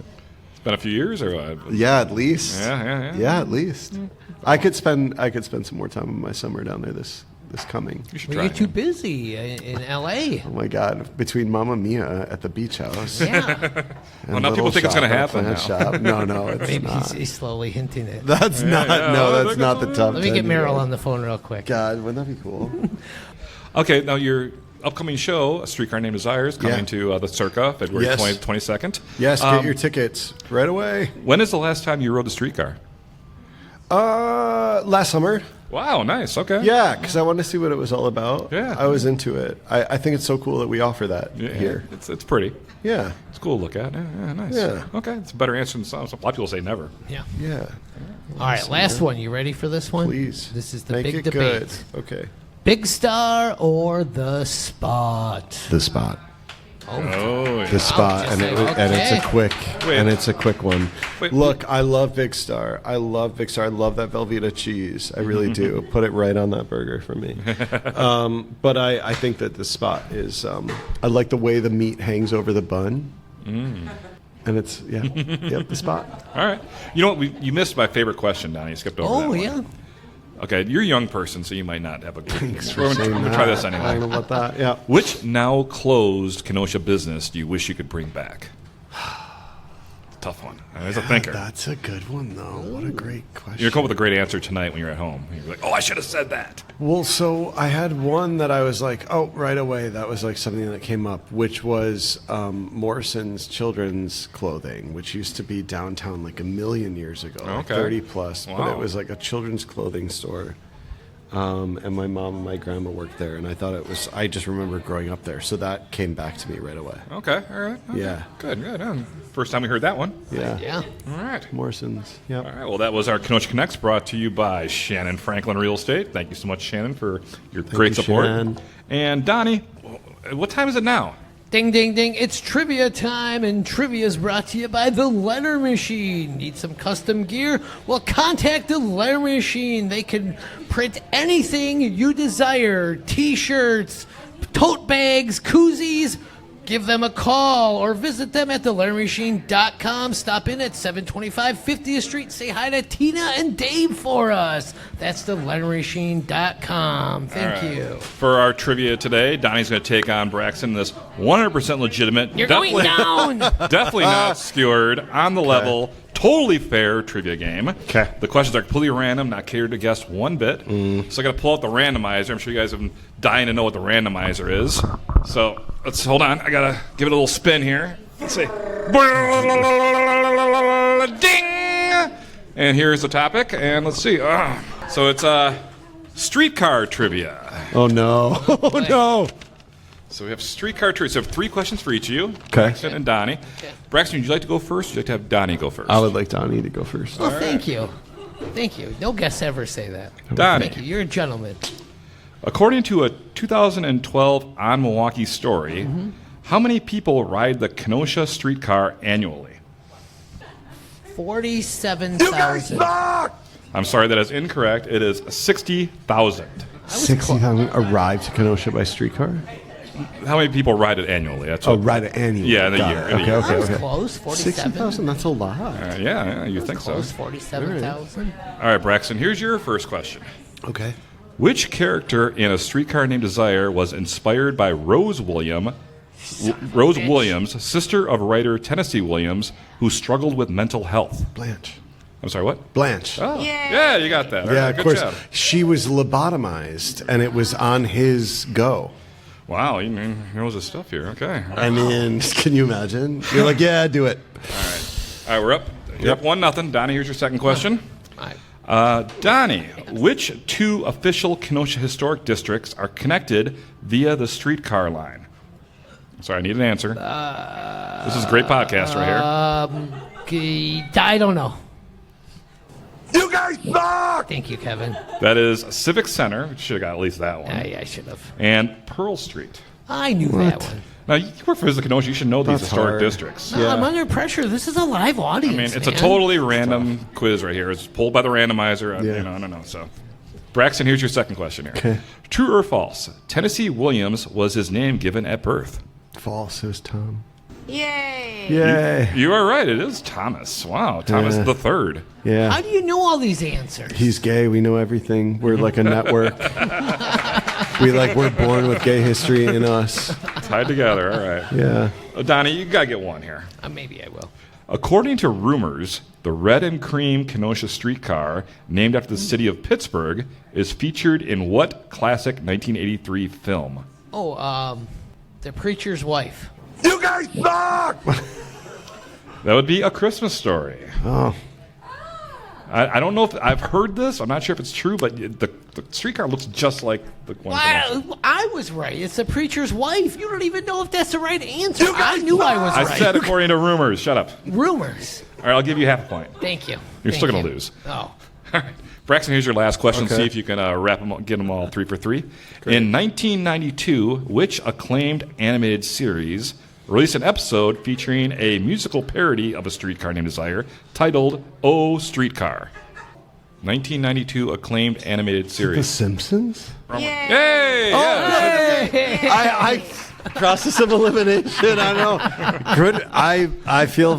It's been a few years, or what? Yeah, at least. Yeah. Yeah, at least. I could spend some more time of my summer down there this coming. You should Well, try. you're too busy in L.A. Oh my God! Between Mamma Mia at the beach house, Yeah. Well, now people think it's going to happen now. Shop. No, it's Maybe not. he's slowly hinting it. That's not. No, I that's think not it's the top. Let me get 10 Meryl yet. on the phone real quick. God, wouldn't that be cool? Okay, now your upcoming show, A Streetcar Named Desire, is coming to the Circa, February Yes. 22nd. Yes, get your tickets right away. When is the last time you rode the streetcar? Last summer. Wow, nice. Okay. Yeah, because I wanted to see what it was all about. Yeah. I was into it. I think it's so cool that we offer that here. It's pretty. Yeah. It's cool to look at. Yeah, nice. Yeah. Okay, it's a better answer than some. A lot of people say never. Yeah. Yeah. All right, last one. You ready for this one? Please. This is the Make big it debate. good. Okay. Big Star or The Spot? The Spot. Oh, yeah. The Spot, just and say, it's a quick one. Wait, Look, I love Big Star. I love that Velveeta cheese. I really do. Put it right on that burger for me. But I think that The Spot is. I like the way the meat hangs over the bun. And it's The Spot. All right. You know what? You missed my favorite question, Donnie. You skipped over that Oh, one. yeah. Okay, you're a young person, so you might not have a good. Thanks for We're saying going to that. try this I don't anyway. know about that. Yeah. Which now closed Kenosha business do you wish you could bring back? Tough one. There's a thinker. That's a good one, though. What a great question. You're going to come up with a great answer tonight when you're at home. You're like, oh, I should have said that. Well, so I had one that I was like, oh, right away. That was like something that came up, which was Morrison's children's clothing, which used to be downtown like a million years ago, like Okay. 30 plus. But Wow. it was like a children's clothing store. and my mom and my grandma worked there, and I just remember growing up there, so that came back to me right away. Okay, all right. Okay. Yeah. Good. First time we heard that one. Yeah. Yeah. All right. Morrison's, yeah. All right, well, that was our Kenosha Connects brought to you by Shannon Franklin Real Estate. Thank you so much, Shannon, for your great support. Shannon. And Donnie, what time is it now? Ding, ding, ding. It's trivia time, and trivia is brought to you by The Letter Machine. Need some custom gear? Well, contact The Letter Machine. They can print anything you desire. T-shirts, tote bags, koozies. Give them a call or visit them at thelettermachine.com. Stop in at 725 50th Street. Say hi to Tina and Dave for us. That's thelettermachine.com. Thank you. For our trivia today, Donnie's going to take on Braxton in this 100% legitimate, You're going down. definitely not skewered, on the level, totally fair trivia game. Okay. The questions are completely random, not catered to guess one bit. So I got to pull out the randomizer. I'm sure you guys have been dying to know what the randomizer is. So let's hold on. I got to give it a little spin here. Let's see. Ding! And here's the topic. And let's see. So it's streetcar trivia. Oh, no. Oh, no. So we have streetcar trivia. So we have 3 questions for each of you. Okay. Braxton and Donnie. Okay. Braxton, would you like to go first? Or would you like to have Donnie go first? I would like Donnie to go first. Well, thank you. Thank you. No guests ever say that. Donnie. Thank you. You're a gentleman. According to a 2012 On Milwaukee story, how many people ride the Kenosha streetcar annually? 47,000. I'm sorry, that is incorrect. It is 60,000. 60,000 arrived to Kenosha by streetcar? How many people ride it annually? That's Ride it annually. Yeah, in a Got year. it. In a Okay, year. okay, I was okay. close. 47. 60,000, that's a lot. Yeah, you think so. Close. 47,000. All right, Braxton, here's your first question. Okay. Which character in A Streetcar Named Desire was inspired by Rose Williams, sister of writer Tennesse Williams, who struggled with mental health? Blanche. I'm sorry, what? Blanche. Oh, yeah, you got that. All Yeah, right, of good course. job. She was lobotomized, and it was on his go. Wow, he knows his stuff here. Okay. I mean, can you imagine? You're like, yeah, do it. All right, we're up. You're up 1-0. Donnie, here's your second question. All right. Donnie, which 2 official Kenosha historic districts are connected via the streetcar line? I'm sorry, I need an answer. This is a great podcast right here. I don't know. You guys suck! Thank you, Kevin. That is Civic Center. Should have got at least that one. Yeah, I should have. And Pearl Street. I knew that one. Now, you work for Visit Kenosha. You should know these That's historic hard. districts. No, I'm under pressure. This is a live audience. I mean, it's a man. totally random quiz right here. It's pulled by the randomizer. Yeah. I don't know. So, Braxton, here's your second question here. Okay. True or false? Tennesse Williams was his name given at birth. False, it was Tom. Yay. Yay. You are right. It is Thomas. Wow, Thomas the Third. Yeah. How do you know all these answers? He's gay. We know everything. We're like a network. We're born with gay history in us. Tied together. All right. Yeah. Donnie, you gotta get one here. Maybe I will. According to rumors, the red and cream Kenosha streetcar, named after the city of Pittsburgh, is featured in what classic 1983 film? Oh, The Preacher's Wife. You guys suck! That would be A Christmas Story. Oh. I don't know if I've heard this. I'm not sure if it's true, but the streetcar looks just like the one. I was right. It's The Preacher's Wife. You don't even know if that's the right answer. I knew I was I right. said according to rumors. Shut up. Rumors. All right, I'll give you half a point. Thank you. You're Thank still going to you. lose. Oh. All right. Braxton, here's your last question. Okay. See if you can wrap them, get them all 3 for 3. In 1992, which acclaimed animated series released an episode featuring a musical parody of A Streetcar Named Desire titled Oh Streetcar? 1992 acclaimed animated The series. Simpsons? Yay! Yeah. I process of elimination. I know. Good. I feel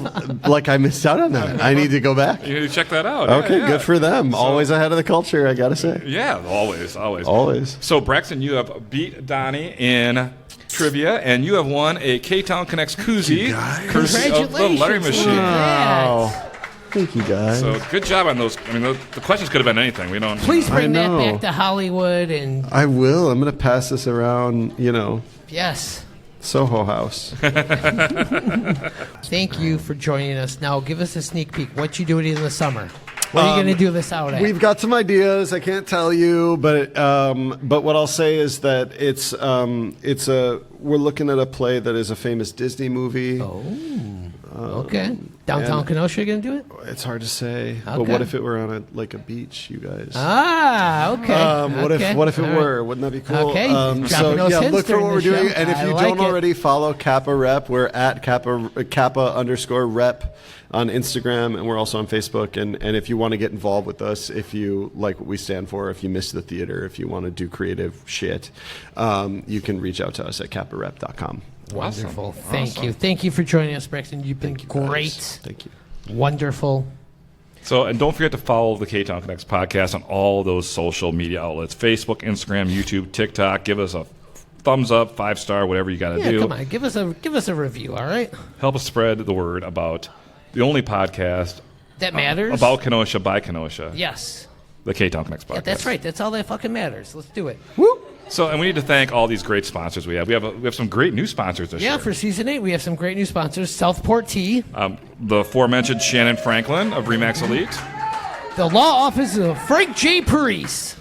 like I missed out on that. I need to go back. You need to check that out. Okay, Yeah. good for them. Always ahead of the culture, I gotta say. Yeah, always. Always. So, Braxton, you have beat Donnie in trivia, and you have won a Ktown Connects koozie, courtesy of the Letter Machine. Wow. Thank you, guys. So, good job on those. I mean, the questions could have been anything. We don't. Please bring I that know. back to Hollywood and I will. I'm going to pass this around, yes. Soho House. Thank you for joining us. Now give us a sneak peek. What you doing in the summer? What are you going to do this out at? We've got some ideas. I can't tell you, but what I'll say is that we're looking at a play that is a famous Disney movie. Oh, okay. Downtown Kenosha, going to do it? It's hard to say. But what if it were on a beach, you guys? Okay. What if it were? Wouldn't that be cool? Okay. Look for what we're doing. Show. And if you don't already follow KAPA Rep, we're at Kappa_Rep on Instagram, and we're also on Facebook. And if you want to get involved with us, if you like what we stand for, if you miss the theater, if you want to do creative shit, you can reach out to us at KAPARep.com. Wonderful. Thank you. Thank you for joining us, Braxton. You've been great. Guys. Thank you. Wonderful. So, and don't forget to follow the Ktown Connects podcast on all those social media outlets: Facebook, Instagram, YouTube, TikTok. Give us a thumbs up, 5-star, whatever you got to do. Come on, give us a review. All right. Help us spread the word about the only podcast that matters about Kenosha by Kenosha. Yes. The Ktown Connects podcast. Yeah, that's right. That's all that fucking matters. Let's do it. Woo! So, and we need to thank all these great sponsors we have. We have some great new sponsors this year. Yeah, for season 8, we have some great new sponsors. Southport Tea. The aforementioned Shannon Franklin of Remax Elite. The law office of Frank J. Parise.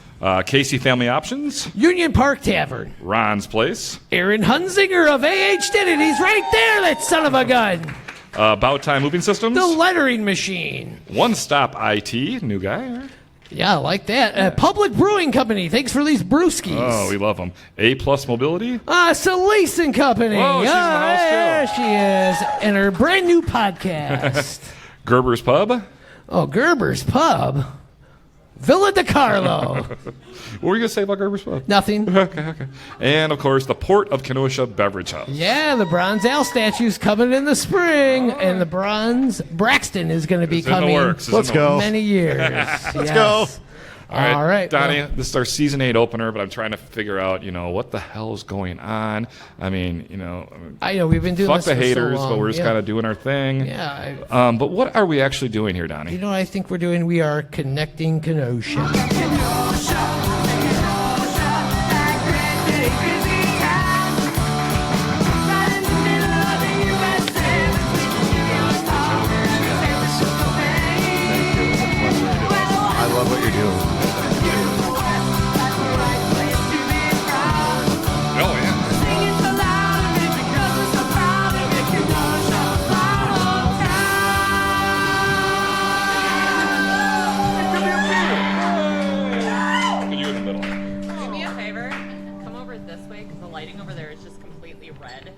Casey Family Options. Union Park Tavern. Ron's Place. Aaron Hunzinger of A.H. did it. He's right there, that son of a gun. About Time Moving Systems. The Lettering Machine. One Stop IT. New guy, right? Yeah, I like that. Public Brewing Company. Thanks for these brewskis. Oh, we love them. A Plus Mobility. Solis and Company. Whoa, she's in the house, too. There she is. And her brand new podcast. Gerber's Pub. Oh, Gerber's Pub. Villa DeCarlo. What were you going to say about Gerber's Pub? Nothing. Okay. And, of course, the Port of Kenosha Beverage House. Yeah, the Bronze Ale statue's coming in the spring. And the Bronze Braxton is going to be coming in the works. Let's go. many years. Let's go. All right. Donnie, this is our season 8 opener, but I'm trying to figure out, what the hell is going on. I mean, I know we've been doing fuck this the for haters, so long. but we're just kind of doing our thing. Yeah. But what are we actually doing here, Donnie? You know what I think we're doing? We are connecting Kenosha. I love what you're doing. Oh, yeah. You in the middle. Do me a favor, come over this way because the lighting over there is just completely red.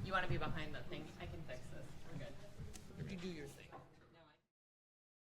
You want to be behind the thing? I can fix this. We're good. You do your thing.